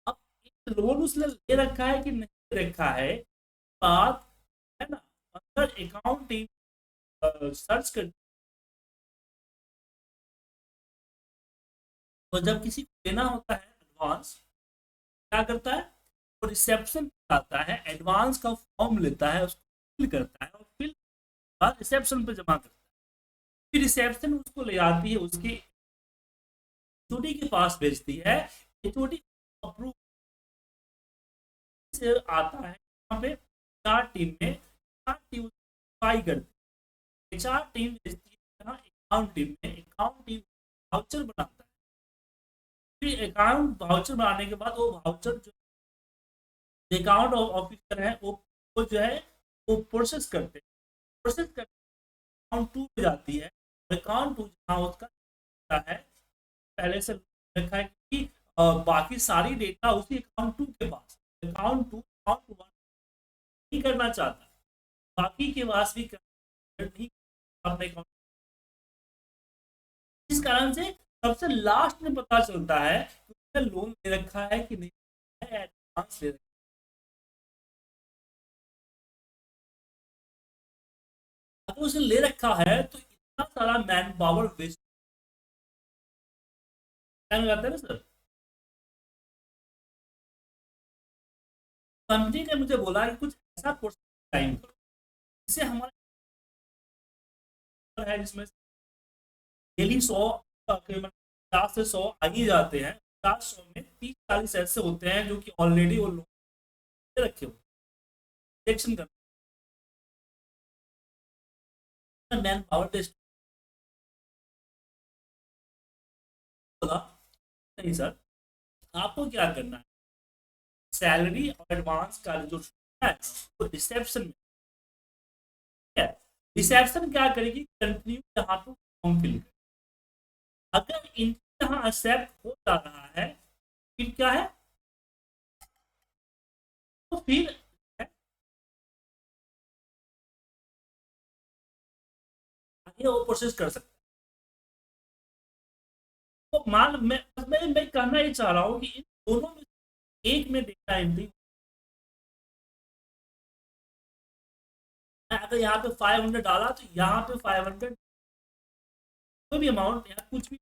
अब लोन उसने ले रखा है कि नहीं रखा है, बात है ना, अगर अकाउंटिंग सर्च कर, तो जब किसी को देना होता है एडवांस, क्या करता है, वो रिसेप्शन आता है, एडवांस का फॉर्म लेता है, उसको फिल करता है और फिर बाद रिसेप्शन पे जमा करता है। फिर रिसेप्शन उसको ले आती है, उसकी एचओडी के पास भेजती है, एचओडी अप्रूव से आता है यहाँ पे चार टीम में, चार टीम ट्राई करती है, चार टीम भेजती है यहाँ अकाउंट टीम में, अकाउंट टीम वाउचर बनाता है। फिर अकाउंट वाउचर बनाने के बाद वो वाउचर जो अकाउंट ऑफिसर है वो जो है वो प्रोसेस करते हैं, प्रोसेस करते अकाउंट 2 पे जाती है, अकाउंट 2 जहाँ उसका है पहले से रखा है कि बाकी सारी डेटा उसी अकाउंट 2 के पास, अकाउंट 2 अकाउंट 1 नहीं करना चाहता, बाकी के पास भी नहीं अपने account। इस कारण से सबसे लास्ट में पता चलता है कि उसने लोन ले रखा है कि नहीं है, एडवांस ले रखा है। अगर उसने ले रखा है तो इतना सारा मैन पावर वेस्ट टाइम लगाता है ना सर। कंपनी ने मुझे बोला कि कुछ ऐसा कोर्स टाइम करो जिससे हमारा है, जिसमें डेली 100 तकरीबन 50 से 100 आ ही जाते हैं। 50 100 में 30 40 ऐसे होते हैं जो कि ऑलरेडी वो लोग रखे हुए सिलेक्शन करना मैन पावर टेस्ट। बोला नहीं सर, आपको क्या करना है, सैलरी और एडवांस का जो है वो रिसेप्शन में है। रिसेप्शन क्या करेगी, कंटिन्यू यहाँ पर फॉर्म फिल करेगी। अगर इनके यहाँ एक्सेप्ट हो जा रहा है फिर क्या है, तो फिर आगे वो प्रोसेस कर सकते हैं। तो मान मैं कहना ये चाह रहा हूँ कि इन दोनों में एक में डेटा एंट्री, अगर यहाँ पे 500 डाला तो यहाँ पे 500, कोई भी अमाउंट या कुछ भी।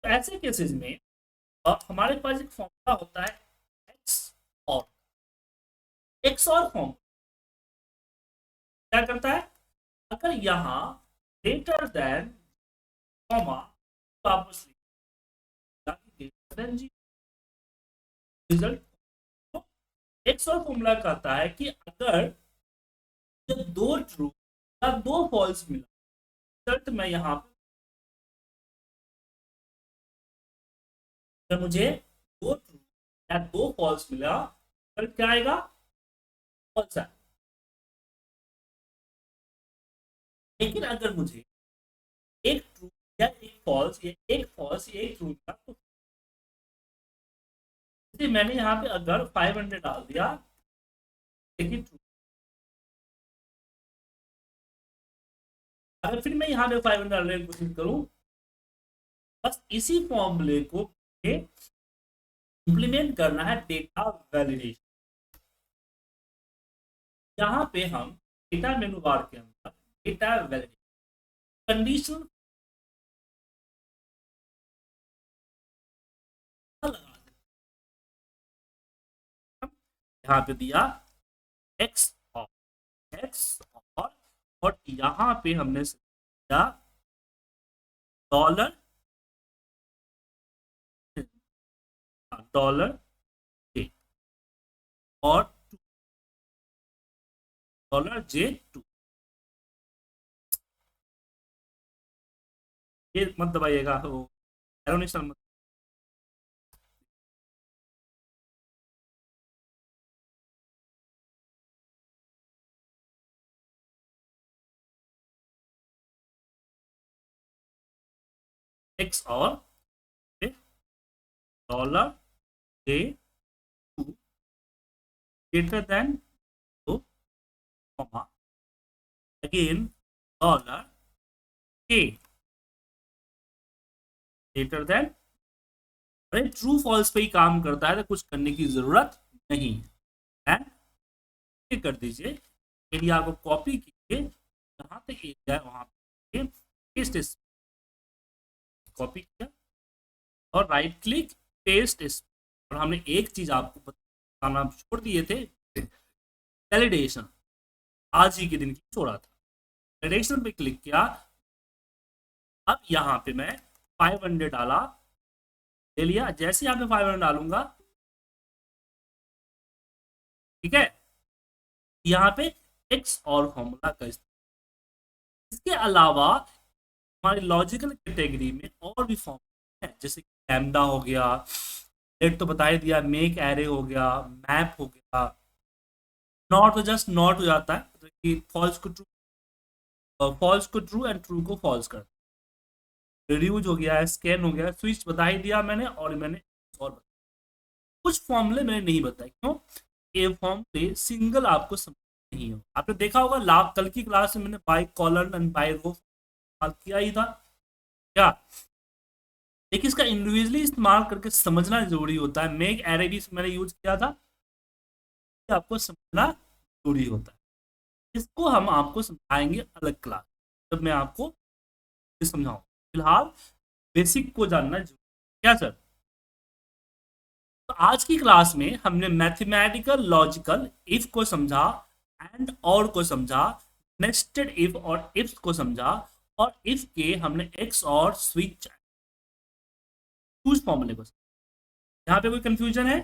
तो ऐसे केसेस में हमारे पास एक फॉर्मूला होता है एक्स और एक्स और फॉर्म क्या करता है, अगर यहाँ ग्रेटर देन कॉमा वापस ग्रेटर देन जी रिजल्ट। तो एक्स और फॉर्मूला कहता है कि अगर जब दो ट्रू या दो फॉल्स मिला, रिजल्ट मैं यहाँ पे अगर मुझे दो ट्रू या दो फॉल्स मिला फिर क्या आएगा, फॉल्स आएगा। लेकिन अगर मुझे एक ट्रू या एक फॉल्स या एक फॉल्स या एक ट्रू मिला तो मैंने यहाँ पे अगर 500 डाल दिया, लेकिन ट्रू अगर फिर मैं यहाँ पे 500 डालने की कोशिश करूँ, बस इसी फॉर्मूले को इंप्लीमेंट करना है डेटा वैलिडेशन। यहाँ पे हम डेटा मेनू बार के अंदर डेटा वैलिडेशन कंडीशन लगा यहाँ पे दिया एक्स और एक्स और यहाँ पे हमने दिया डॉलर डॉलर और $J2। ये मत दबाइएगा, वो एरोनेशन मत। एक्स और $J2 ग्रेटर देन तो comma again $K greater than. अरे ट्रू फॉल्स पे ही काम करता है तो कुछ करने की जरूरत नहीं है। कर दीजिए, एरिया को कॉपी कीजिए, जहां तक एरिया है वहां पे पेस्ट, कॉपी किया और राइट क्लिक पेस्ट। और हमने एक चीज आपको बताना छोड़ दिए थे, वैलिडेशन आज ही के दिन की छोड़ा था। वैलिडेशन पे क्लिक किया, अब यहाँ पे मैं 500 डाला, ले लिया। जैसे यहाँ पे 500 डालूंगा, ठीक है, यहाँ पे एक्स और फॉर्मूला का इस्तेमाल। इसके अलावा हमारी लॉजिकल कैटेगरी में और भी फॉर्मूला है, जैसे लैम्डा हो गया, लेट तो बता ही दिया, मेक एरे हो गया, मैप हो गया, नॉट तो जस्ट नॉट हो जाता है, मतलब कि फॉल्स को ट्रू एंड ट्रू को फॉल्स कर, रिड्यूज हो गया, स्कैन हो गया, स्विच बता ही दिया मैंने। और मैंने और कुछ फॉर्मूले मैंने नहीं बताए, क्यों, ये फॉर्मूले सिंगल आपको समझ नहीं हो। आपने देखा होगा कल की क्लास में मैंने by colon and by rho इस्तेमाल किया ही था क्या। देखिए इसका इंडिविजुअली इस्तेमाल करके समझना जरूरी होता है। मेक एरे भी मैंने यूज किया था, ये आपको समझना जरूरी होता है। इसको हम आपको समझाएंगे अलग क्लास, जब मैं आपको समझाऊं। फिलहाल बेसिक को जानना जरूरी है। क्या सर? तो आज की क्लास में हमने मैथमेटिकल लॉजिकल इफ को समझा, एंड और को समझा, नेस्टेड इफ और इफ्स को समझा, और इफ के हमने एक्स और स्विच चूज फॉर्मूले को समझा। यहाँ पे कोई कंफ्यूजन है?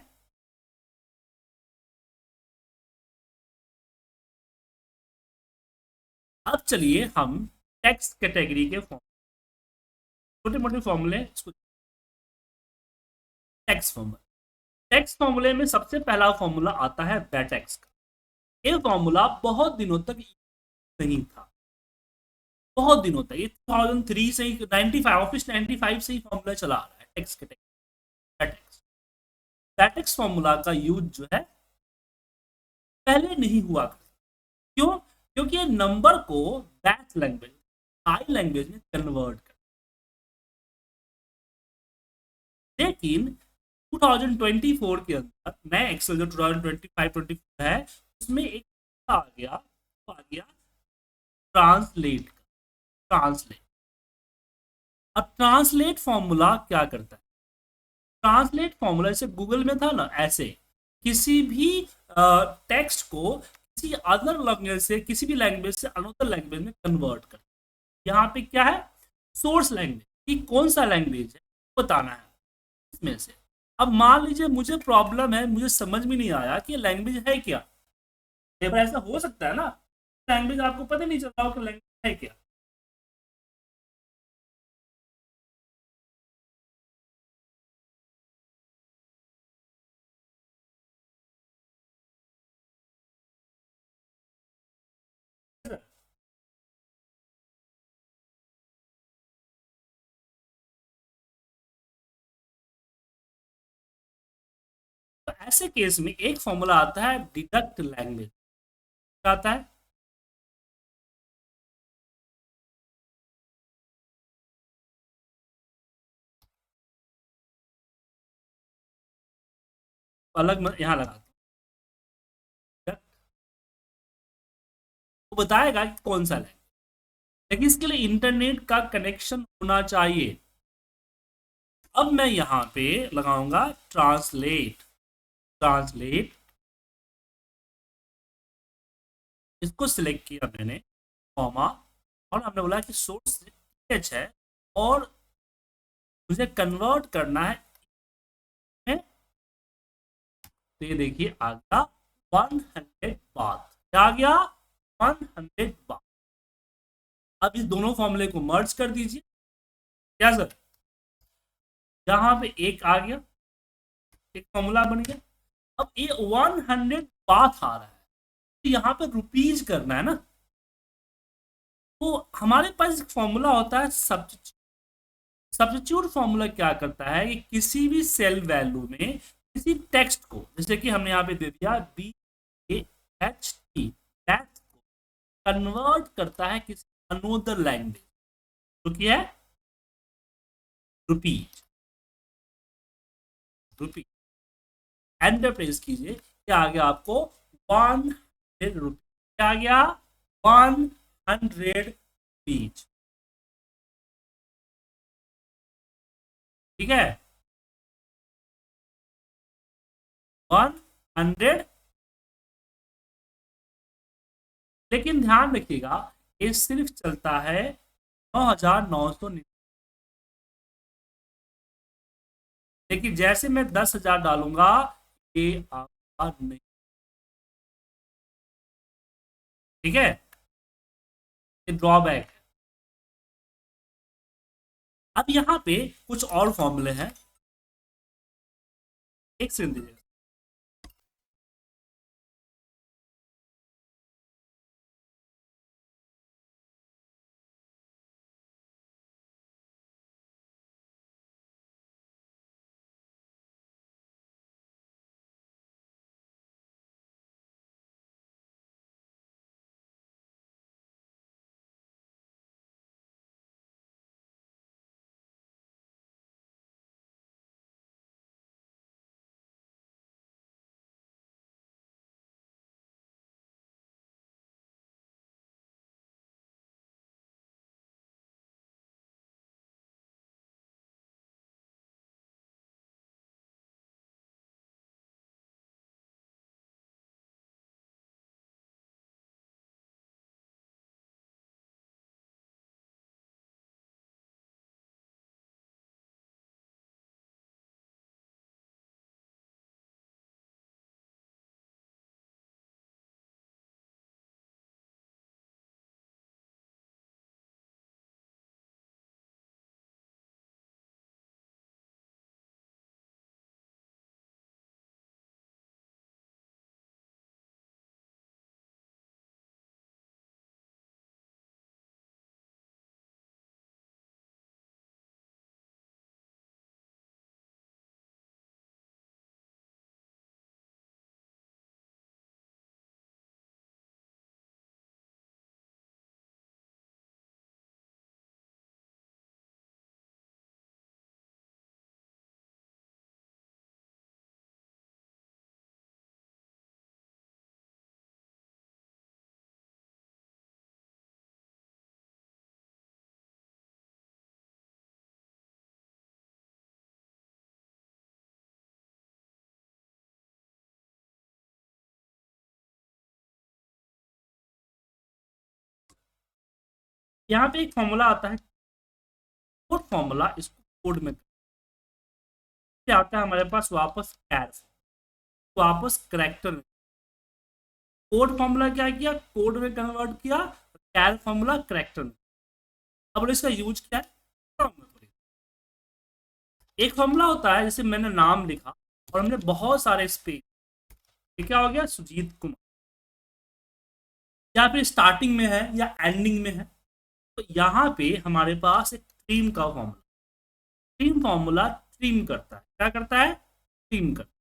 अब चलिए हम टेक्स्ट कैटेगरी के फॉर्म, छोटे मोटे फॉर्मूले इसको। टेक्स्ट फॉर्मूला, टेक्स्ट फॉर्मूले में सबसे पहला फॉर्मूला आता है बेटेक्स का। ये फॉर्मूला बहुत दिनों तक नहीं था, बहुत दिनों तक। ये 2003 से ही, 95 ऑफिस 95 से ही फॉर्मूला चला आ रहा है text category. Betex, Betex formula का यूज जो है पहले नहीं हुआ। क्यों? क्योंकि ये नंबर को बैच लैंग्वेज, हाई लैंग्वेज में कन्वर्ट कर। लेकिन 2024 के अंदर नए एक्सेल जो 2025-24 है, उसमें एक आ गया ट्रांसलेट। ट्रांसलेट, अब ट्रांसलेट फॉर्मूला क्या करता है? ट्रांसलेट फॉर्मूला जैसे गूगल में था ना, ऐसे किसी भी टेक्स्ट को किसी अदर लैंग्वेज से, किसी भी लैंग्वेज से अनदर लैंग्वेज में कन्वर्ट कर। यहाँ पे क्या है? सोर्स लैंग्वेज, कि कौन सा लैंग्वेज है बताना है इसमें से। अब मान लीजिए मुझे प्रॉब्लम है, मुझे समझ में नहीं आया कि लैंग्वेज है क्या। कई बार ऐसा हो सकता है ना, लैंग्वेज आपको पता नहीं चल रहा हो कि लैंग्वेज है क्या। तो ऐसे केस में एक फॉर्मूला आता है डिडक्ट लैंग्वेज, आता है अलग, यहाँ लगा वो बताएगा कि कौन सा लैंग्वेज। लेकिन इसके लिए इंटरनेट का कनेक्शन होना चाहिए। अब मैं यहाँ पे लगाऊंगा ट्रांसलेट। ट्रांसलेट, इसको सिलेक्ट किया मैंने, कॉमा, और हमने बोला कि सोर्स एच है, और मुझे कन्वर्ट करना है। तो ये देखिए आ गया 100 बात। क्या आ गया? 100 बात। अब इस दोनों फॉर्मूले को मर्ज कर दीजिए। क्या सर? यहाँ पे एक आ गया, एक फॉर्मूला बन गया। अब ये 100 बात आ रहा है, तो यहाँ पे रुपीज करना है ना। तो हमारे पास एक फॉर्मूला होता है सब्स्टिट्यूट। सब्स्टिट्यूट फॉर्मूला क्या करता है कि किसी भी सेल वैल्यू में किसी टेक्स्ट को, जैसे कि हमने यहाँ पे दे दिया BAHT, टेक्स्ट को कन्वर्ट करता है किसी अनोदर लैंग्वेज, जो कि है रुपीज। रुपीज, एंटर प्रेस कीजिए, क्या आ गया आपको? 100 रुपीज। क्या आ गया? 100 रुपीज। ठीक है, 100। लेकिन ध्यान रखिएगा, ये सिर्फ चलता है 9,999। लेकिन जैसे मैं 10,000 डालूंगा, ये आपका नहीं। ठीक है, ये ड्रॉबैक है। अब यहाँ पे कुछ और फॉर्मूले हैं, एक सेकंड दीजिए। यहाँ पे एक फॉर्मूला आता है कोड फॉर्मूला, इसको कोड में आता है हमारे पास वापस कैर, वापस करेक्टर। कोड फॉर्मूला क्या किया, कोड में कन्वर्ट किया, कैर फॉर्मूला करेक्टर में। अब इसका यूज क्या है, एक फॉर्मूला होता है जैसे मैंने नाम लिखा और हमने बहुत सारे स्पेस, ये क्या हो गया सुजीत कुमार, या फिर स्टार्टिंग में है या एंडिंग में है, तो यहाँ पे हमारे पास एक ट्रिम का फॉर्मूला, ट्रिम फॉर्मूला ट्रिम करता है, क्या करता है, ट्रिम करता है,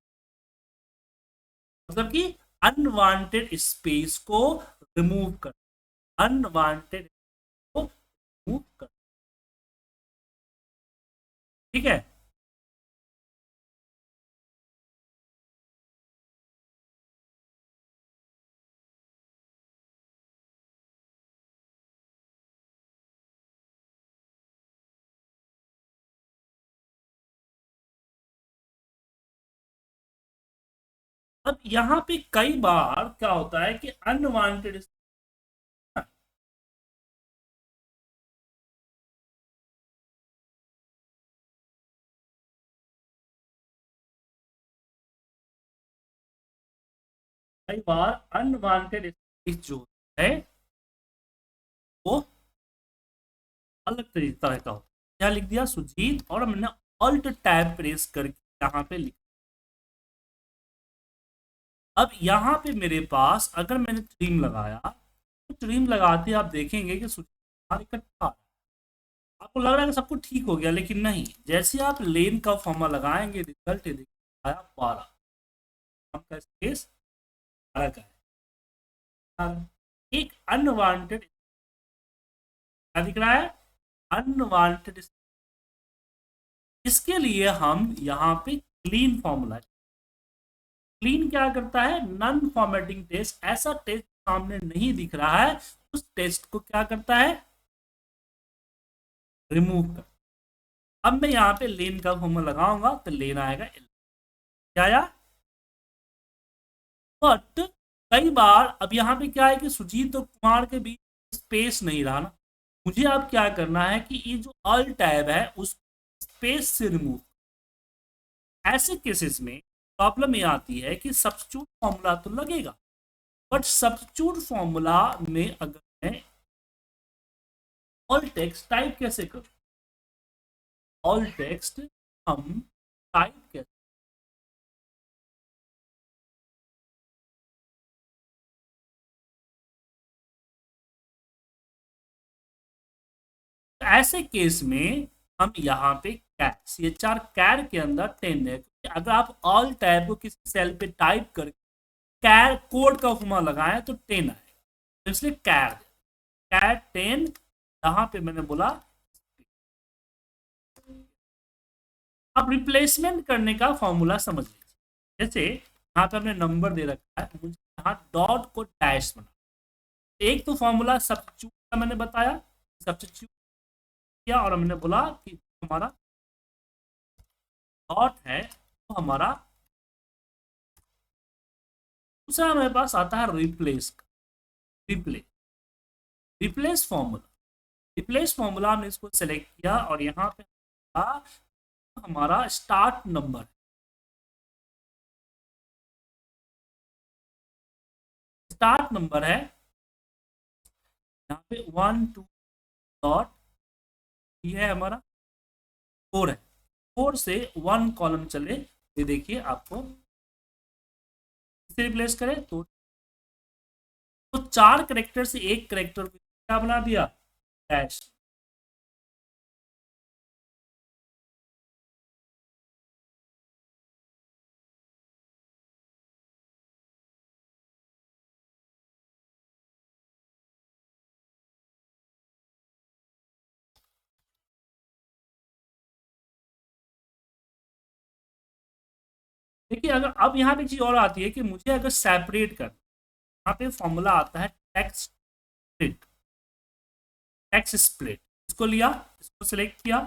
मतलब कि अनवांटेड स्पेस को रिमूव कर, अनवांटेड को रिमूव कर, ठीक है। अब यहाँ पे कई बार क्या होता है कि अनवांटेड, कई बार अनवांटेड स्पेस जो है वो अलग तरीका का होता है। क्या लिख दिया सुजीत और मैंने ऑल्ट टैब प्रेस करके यहाँ पे लिख, अब यहाँ पे मेरे पास अगर मैंने ट्रिम लगाया तो ट्रिम लगाते आप देखेंगे कि सुजीत इकट्ठा, आपको लग रहा है कि सब कुछ ठीक हो गया, लेकिन नहीं, जैसे आप लेन का फॉर्मूला लगाएंगे रिजल्ट आया 12, आपका स्पेस 12 का है। एक अनवांटेड क्या दिख रहा है, अनवांटेड, इसके लिए हम यहाँ पे क्लीन फॉर्मूला, क्लीन क्या करता है, नन फॉर्मेटिंग टेस्ट, ऐसा टेस्ट सामने नहीं दिख रहा है उस टेस्ट को क्या करता है, रिमूव कर। अब मैं यहाँ पे लेन का फॉर्मूला लगाऊंगा तो लेन आएगा क्या आया, बट कई बार अब यहाँ पे क्या है कि सुजीत और कुमार के बीच स्पेस नहीं रहा ना, मुझे अब क्या करना है कि ये जो ऑल टैब है उस स्पेस से रिमूव, ऐसे केसेस में प्रॉब्लम ये आती है कि सब्स्टिट्यूट फॉर्मूला तो लगेगा, बट सब्स्टिट्यूट फॉर्मूला में अगर मैं ऑल टेक्स्ट टाइप कैसे करूं, ऑल टेक्स्ट हम टाइप कैसे, तो ऐसे केस में हम यहाँ पे कैर, सी एच आर कैर के अंदर 10 है, अगर आप ऑल टैब को किसी सेल पे टाइप करके कैर कोड का फॉर्मूला लगाएं तो 10 आएगा, तो इसलिए कैर, कैर 10, यहाँ पे मैंने बोला। अब रिप्लेसमेंट करने का फॉर्मूला समझ लीजिए, जैसे यहाँ पे हमने नंबर दे रखा है, मुझे यहाँ डॉट को डैश बना, एक तो फॉर्मूला सब्स्टिट्यूट का मैंने बताया, सब्स्टिट्यूट किया और हमने बोला कि हमारा डॉट है तो हमारा, दूसरा हमारे पास आता है replace, replace, replace formula, replace formula हमने इसको सेलेक्ट किया और यहाँ पे हमारा स्टार्ट नंबर, स्टार्ट नंबर है यहाँ पे 1 2 डॉट, ये है हमारा 4 है, 4 से 1 कॉलम चले, ये देखिए आपको इसे रिप्लेस करें तो 4 करेक्टर से एक करेक्टर को क्या बना दिया, डैश। देखिए अगर अब यहाँ पे चीज और आती है कि मुझे अगर सेपरेट कर, यहाँ पे फॉर्मूला आता है टेक्स्ट स्प्लिट, टेक्स्ट स्प्लिट, इसको लिया, इसको सिलेक्ट किया,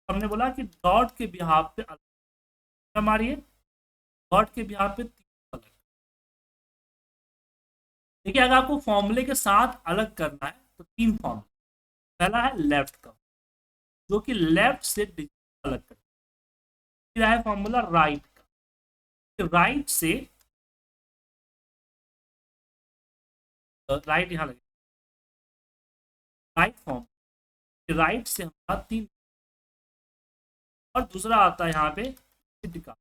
हमने बोला कि डॉट के बिहाफ पे अलग मारिए, डॉट के बिहाफ पे अलग, देखिए अगर आपको फॉर्मूले के साथ अलग करना है तो 3 फॉर्मूले, पहला है लेफ्ट का, जो कि लेफ्ट से डिजिट अलग करता है। फिर है फॉर्मूला राइट का, राइट से राइट यहाँ लगे, राइट फॉर्म, राइट से हमारा 3, और दूसरा आता है यहाँ पे डिजिट का,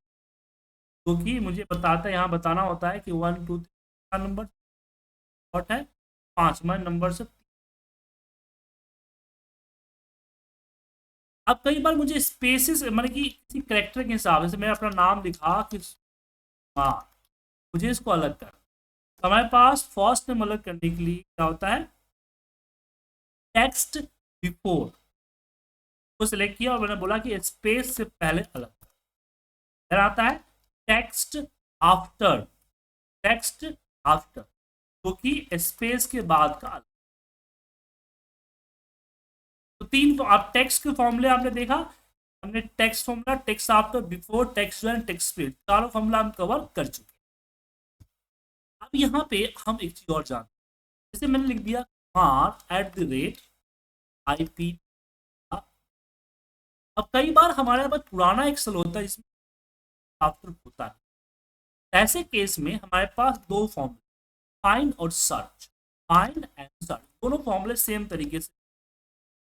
जो कि मुझे बताता है, यहाँ बताना होता है कि 1 2 3 नंबर व्हाट है, 5वां नंबर से। अब कई बार मुझे स्पेसिस मतलब कि किसी करेक्टर के हिसाब से, मैं अपना नाम लिखा कि हाँ, मुझे इसको अलग कर, तो हमारे पास फर्स्ट नेम अलग करने के लिए क्या होता है, टेक्स्ट बिफोर को सिलेक्ट किया और मैंने बोला कि स्पेस से पहले अलग, फिर आता है टेक्स्ट आफ्टर, टेक्स्ट आफ्टर, जो कि स्पेस के बाद का अलग। तो तीन, तो आप टेक्स्ट के फॉर्मूले आपने देखा, हमने text formula, text after, before, text and text space, चारों फॉर्मूला हम कवर कर चुके हैं। अब यहाँ पे हम एक चीज और जानते हैं, जैसे मैंने लिख दिया @IP। अब कई बार हमारे पास पुराना एक्सेल होता है जिसमें आफ्टर होता है, ऐसे केस में हमारे पास दो फॉर्मूले, फाइंड और सर्च, फाइंड एंड सर्च दोनों फॉर्मूले सेम तरीके से,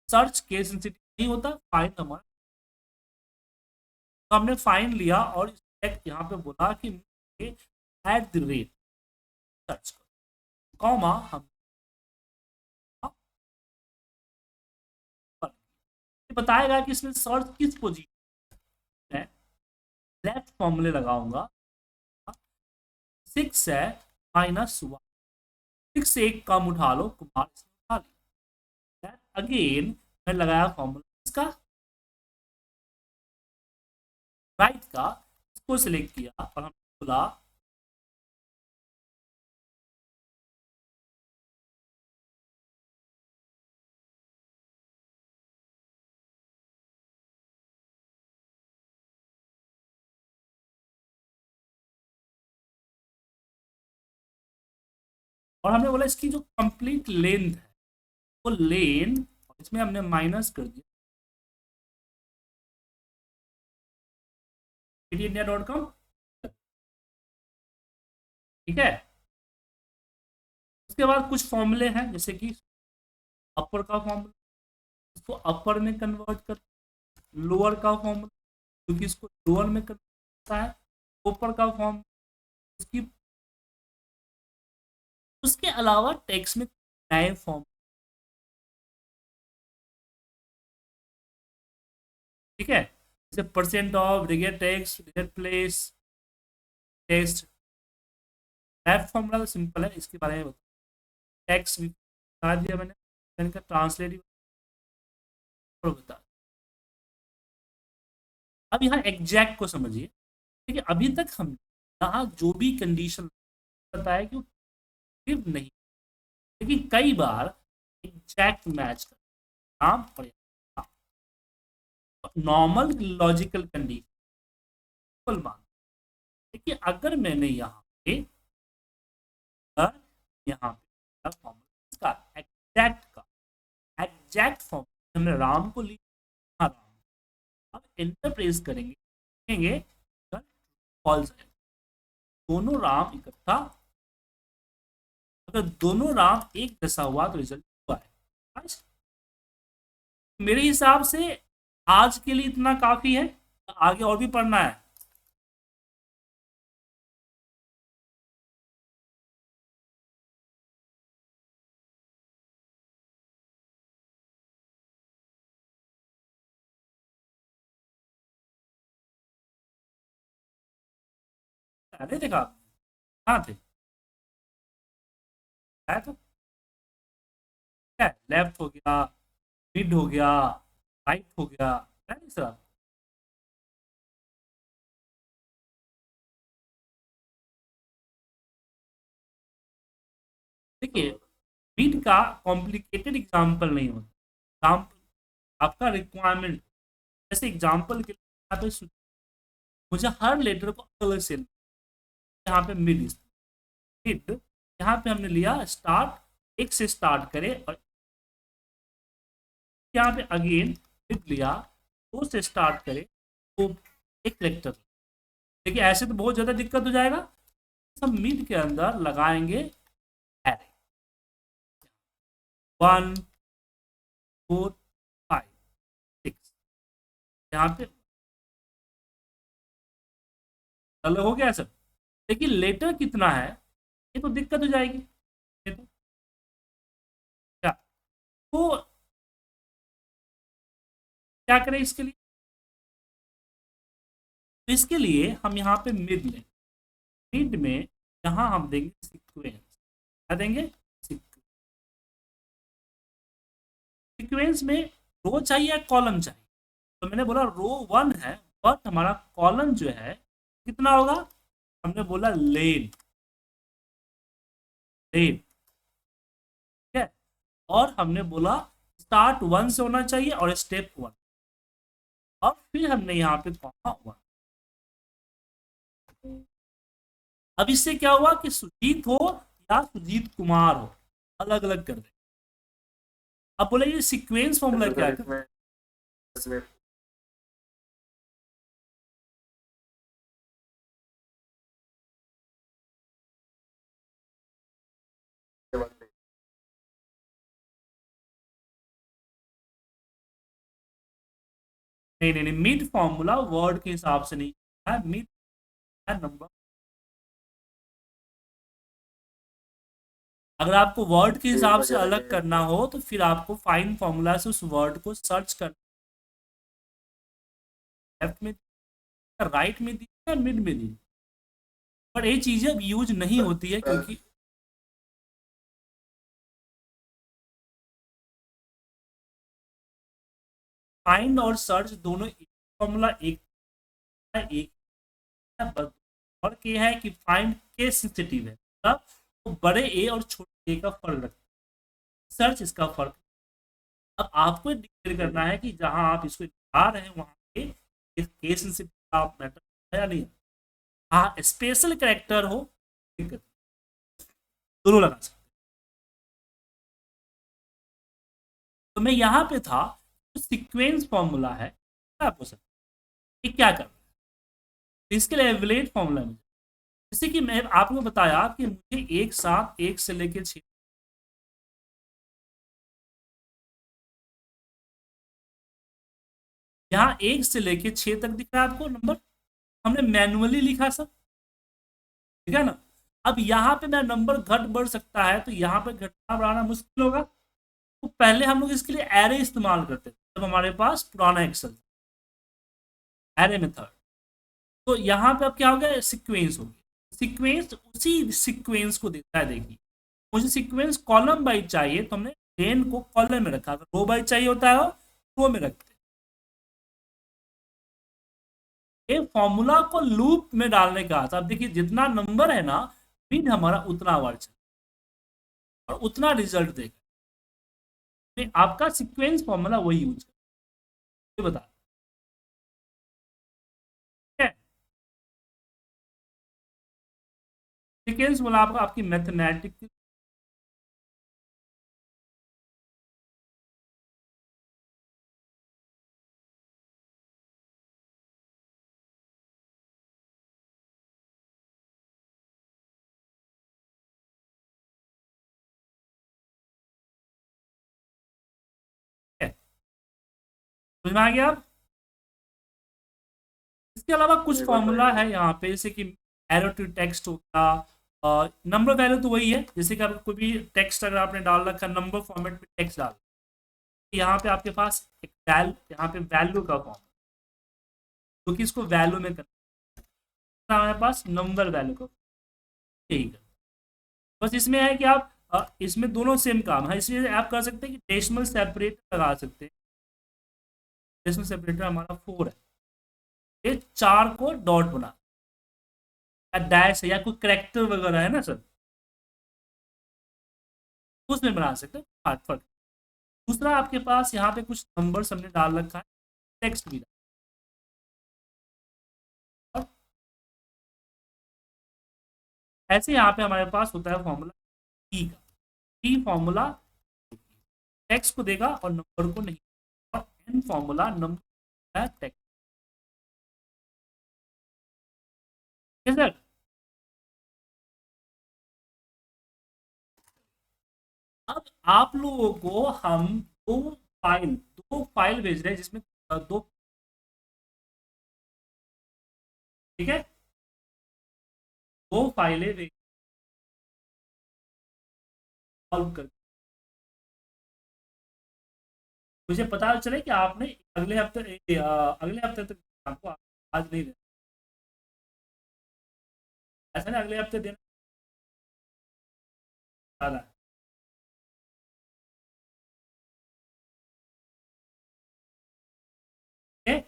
सर्च केस सेंसिटिव नहीं होता, फाइंड हमारा, तो हमने फाइंड लिया और यहाँ पे बोला कि @ सर्च कॉमा हम बताएगा कि इसमें सर्च किस पोजीशन है, लेफ्ट फॉर्मूले लगाऊंगा, 6 है -1, 6 से एक कम उठा लो, कुमार इसमें उठा लिया, अगेन मैं लगाया फॉर्मूला इसका राइट का, इसको सिलेक्ट किया और हम बोला और हमने बोला इसकी जो कंप्लीट लेंथ है वो लेन, इसमें हमने माइनस कर दिया india.com, ठीक है। उसके बाद कुछ फॉर्मूले हैं, जैसे कि अपर का फॉर्मूला, इसको अपर में कन्वर्ट कर, लोअर का फॉर्मूला क्योंकि इसको लोअर में कन्वर्ट करता है, ऊपर का फॉर्म उसकी, उसके अलावा टेक्स्ट में नए फॉर्म, ठीक है, जैसे percent of, digit text, digit place, text, that formula तो सिंपल है, इसके बारे में टेक्स्ट भी बता दिया मैंने, इनका ट्रांसलेट बता। अब यहाँ एग्जैक्ट को समझिए, ठीक है, अभी तक हम यहाँ जो भी कंडीशन बताया कि वो फिर नहीं, लेकिन कई बार एग्जैक्ट मैच कर नाम और नॉर्मल लॉजिकल कंडीशन मान, देखिए अगर मैंने यहाँ पे यहाँ पे फॉर्मूला इसका एग्जैक्ट फॉर्म हमने राम को लिखा, राम, अब एंटर प्रेस करेंगे, देखेंगे फॉल्स है, दोनों राम इकट्ठा, अगर दोनों राम एक जैसा हुआ तो रिजल्ट हुआ है। मेरे हिसाब से आज के लिए इतना काफी है, आगे और भी पढ़ना है। अरे देखा कहाँ थे, है तो क्या, लेफ्ट हो गया, मिड हो गया, राइट हो गया, है नहीं सर। देखिए मिड का कॉम्प्लिकेटेड एग्जाम्पल नहीं होता, आपका रिक्वायरमेंट, जैसे एग्जाम्पल के लिए यहाँ पे मुझे हर लेटर को अलग से, यहाँ पे मिड, मिड यहाँ पे हमने लिया स्टार्ट, एक से स्टार्ट करे और यहाँ पे अगेन मिड लिया, 2 से स्टार्ट करे तो एक करेक्टर। देखिए ऐसे तो बहुत ज्यादा दिक्कत हो जाएगा, सब मिड के अंदर लगाएंगे एरे 1 4 5 6, यहाँ पे अलग हो गया सब। लेकिन लेटर कितना है ये तो दिक्कत हो जाएगी। ये तो क्या, तो क्या करें इसके लिए, तो इसके लिए हम यहाँ पे मिड लें। मिड में यहाँ हम देंगे सीक्वेंस। क्या देंगे, सीक्वेंस में रो चाहिए या कॉलम चाहिए, तो मैंने बोला रो 1 है, बट हमारा कॉलम जो है कितना होगा, हमने बोला लेन, लेन ठीक है। और हमने बोला स्टार्ट 1 से होना चाहिए और स्टेप 1, और फिर हमने यहाँ पे कॉमा 1। अब इससे क्या हुआ कि सुजीत हो या सुजीत कुमार हो, अलग अलग कर दे। अब बोले ये सीक्वेंस फॉर्मूला क्या है, नहीं नहीं नहीं, मिड फॉर्मूला वर्ड के हिसाब से नहीं है, मिड है नंबर। अगर आपको वर्ड के हिसाब से अलग करना हो तो फिर आपको फाइन फॉर्मूला से उस वर्ड को सर्च कर, लेफ्ट में राइट में दी या मिड में दी, पर ये चीजें अब यूज नहीं होती है क्योंकि फाइंड और सर्च दोनों फॉर्मूला एक है, एक है, बस फर्क ये है कि फाइंड केस सेंसिटिव है, मतलब वो बड़े ए और छोटे ए का फर्क रखता है, सर्च इसका फर्क। अब आपको डिक्लेयर करना है कि जहां आप इसको दिखा रहे हैं वहां पे केस सेंसिटिव आप मैटर है या नहीं। हाँ स्पेशल कैरेक्टर हो ठीक है, दोनों लगा सकते। तो मैं यहाँ पे था, तो सीक्वेंस फॉर्मूला है क्या आपको सकता है, क्या कर, इसके लिए एवरेज फॉर्मूला में, जैसे कि मैं आपको बताया कि मुझे एक साथ 1 से लेकर 6, यहाँ 1 से लेकर 6 तक दिख रहा है आपको नंबर, हमने मैनुअली लिखा सब, ठीक है ना। अब यहाँ पे मैं नंबर घट बढ़ सकता है, तो यहाँ पे घटना बढ़ाना मुश्किल होगा, तो पहले हम लोग इसके लिए एरे इस्तेमाल करते थे जब हमारे पास पुराना एक्सेल, एरे मेथड। तो यहाँ पे अब क्या हो गया, सीक्वेंस हो गया, सीक्वेंस उसी सीक्वेंस को देता है। देखिए मुझे सीक्वेंस कॉलम वाइज चाहिए, तो हमने लेन को कॉलम में रखा, अगर रो वाइज चाहिए होता है रो में रखते। ये फॉर्मूला को लूप में डालने का था। अब देखिए जितना नंबर है ना, फिर हमारा उतना वर्ड और उतना रिजल्ट देगा, तो आपका सीक्वेंस फॉर्मूला वही यूज कर, बता ठीक है। सीक्वेंस बोला आपका आपकी मैथमेटिक्स, समझ में आ गया आप। इसके अलावा कुछ फॉर्मूला है यहाँ पे, जैसे कि एरो टू टेक्स्ट होगा, नंबर वैल्यू तो वही है, जैसे कि आपको कोई भी टेक्स्ट अगर आपने डाल रखा नंबर फॉर्मेट में टेक्स्ट डाल, यहाँ पे आपके पास एक यहाँ पे वैल्यू का फॉर्म, क्योंकि इसको वैल्यू में करना है, हमारे पास नंबर वैल्यू का यही कर, बस इसमें है कि आप इसमें दोनों सेम काम है, इसलिए आप कर सकते हैं कि डेसिमल सेपरेटर लगा सकते हैं। डेसिमल सेपरेटर हमारा 4 है, ये 4 को डॉट बना या डैश है या कोई करेक्टर वगैरह है ना सर, उसमें बना सकते हैं, फर्क। दूसरा आपके पास यहाँ पे कुछ नंबर हमने डाल रखा है, टेक्स्ट भी डाल, ऐसे यहाँ पे हमारे पास होता है फॉर्मूला ई का, ई फॉर्मूला टेक्स्ट को देगा और नंबर को नहीं। Formula number text. सर अब आप लोगों को हम दो फाइल भेज रहे हैं जिसमें दो, ठीक है, दो फाइलें भेज सॉल्व कर, मुझे पता चले कि आपने अगले हफ्ते तक आपको आज नहीं देना, ऐसा नहीं अगले हफ्ते देना ज्यादा है। ठीक है?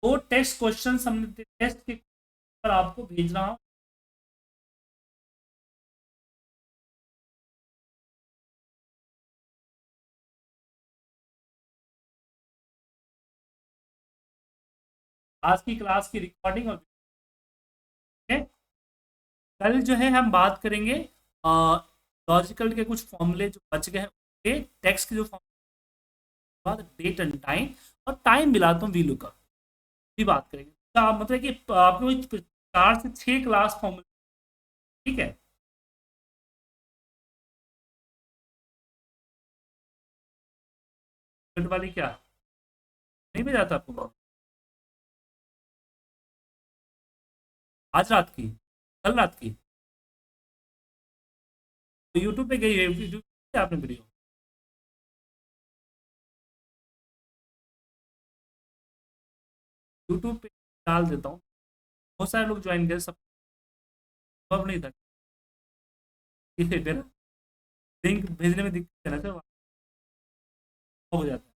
वो टेस्ट क्वेश्चन हमने टेस्ट के पर आपको भेज रहा हूँ। आज की क्लास की रिकॉर्डिंग और, ठीक है? कल जो है हम बात करेंगे लॉजिकल के कुछ फॉर्मूले जो बच गए हैं उनके, टेक्स्ट के जो बाद डेट एंड टाइम, और टाइम मिलाता हूँ वी लुकअप भी बात करेंगे। तो आप मतलब कि आपको 4 से 6 क्लास फॉर्मूले, ठीक है? कट वाली क्या नहीं भेजा था आपको? आज रात की, कल रात की? तो यूट्यूब पे गई है, यूट्यूब पे आपने वीडियो? यूट्यूब पे डाल देता हूँ, बहुत सारे लोग ज्वाइन कर, सब संभव नहीं था, ठीक है? मेरा लिंक भेजने में दिक्कत है ना सर, हो जाता है।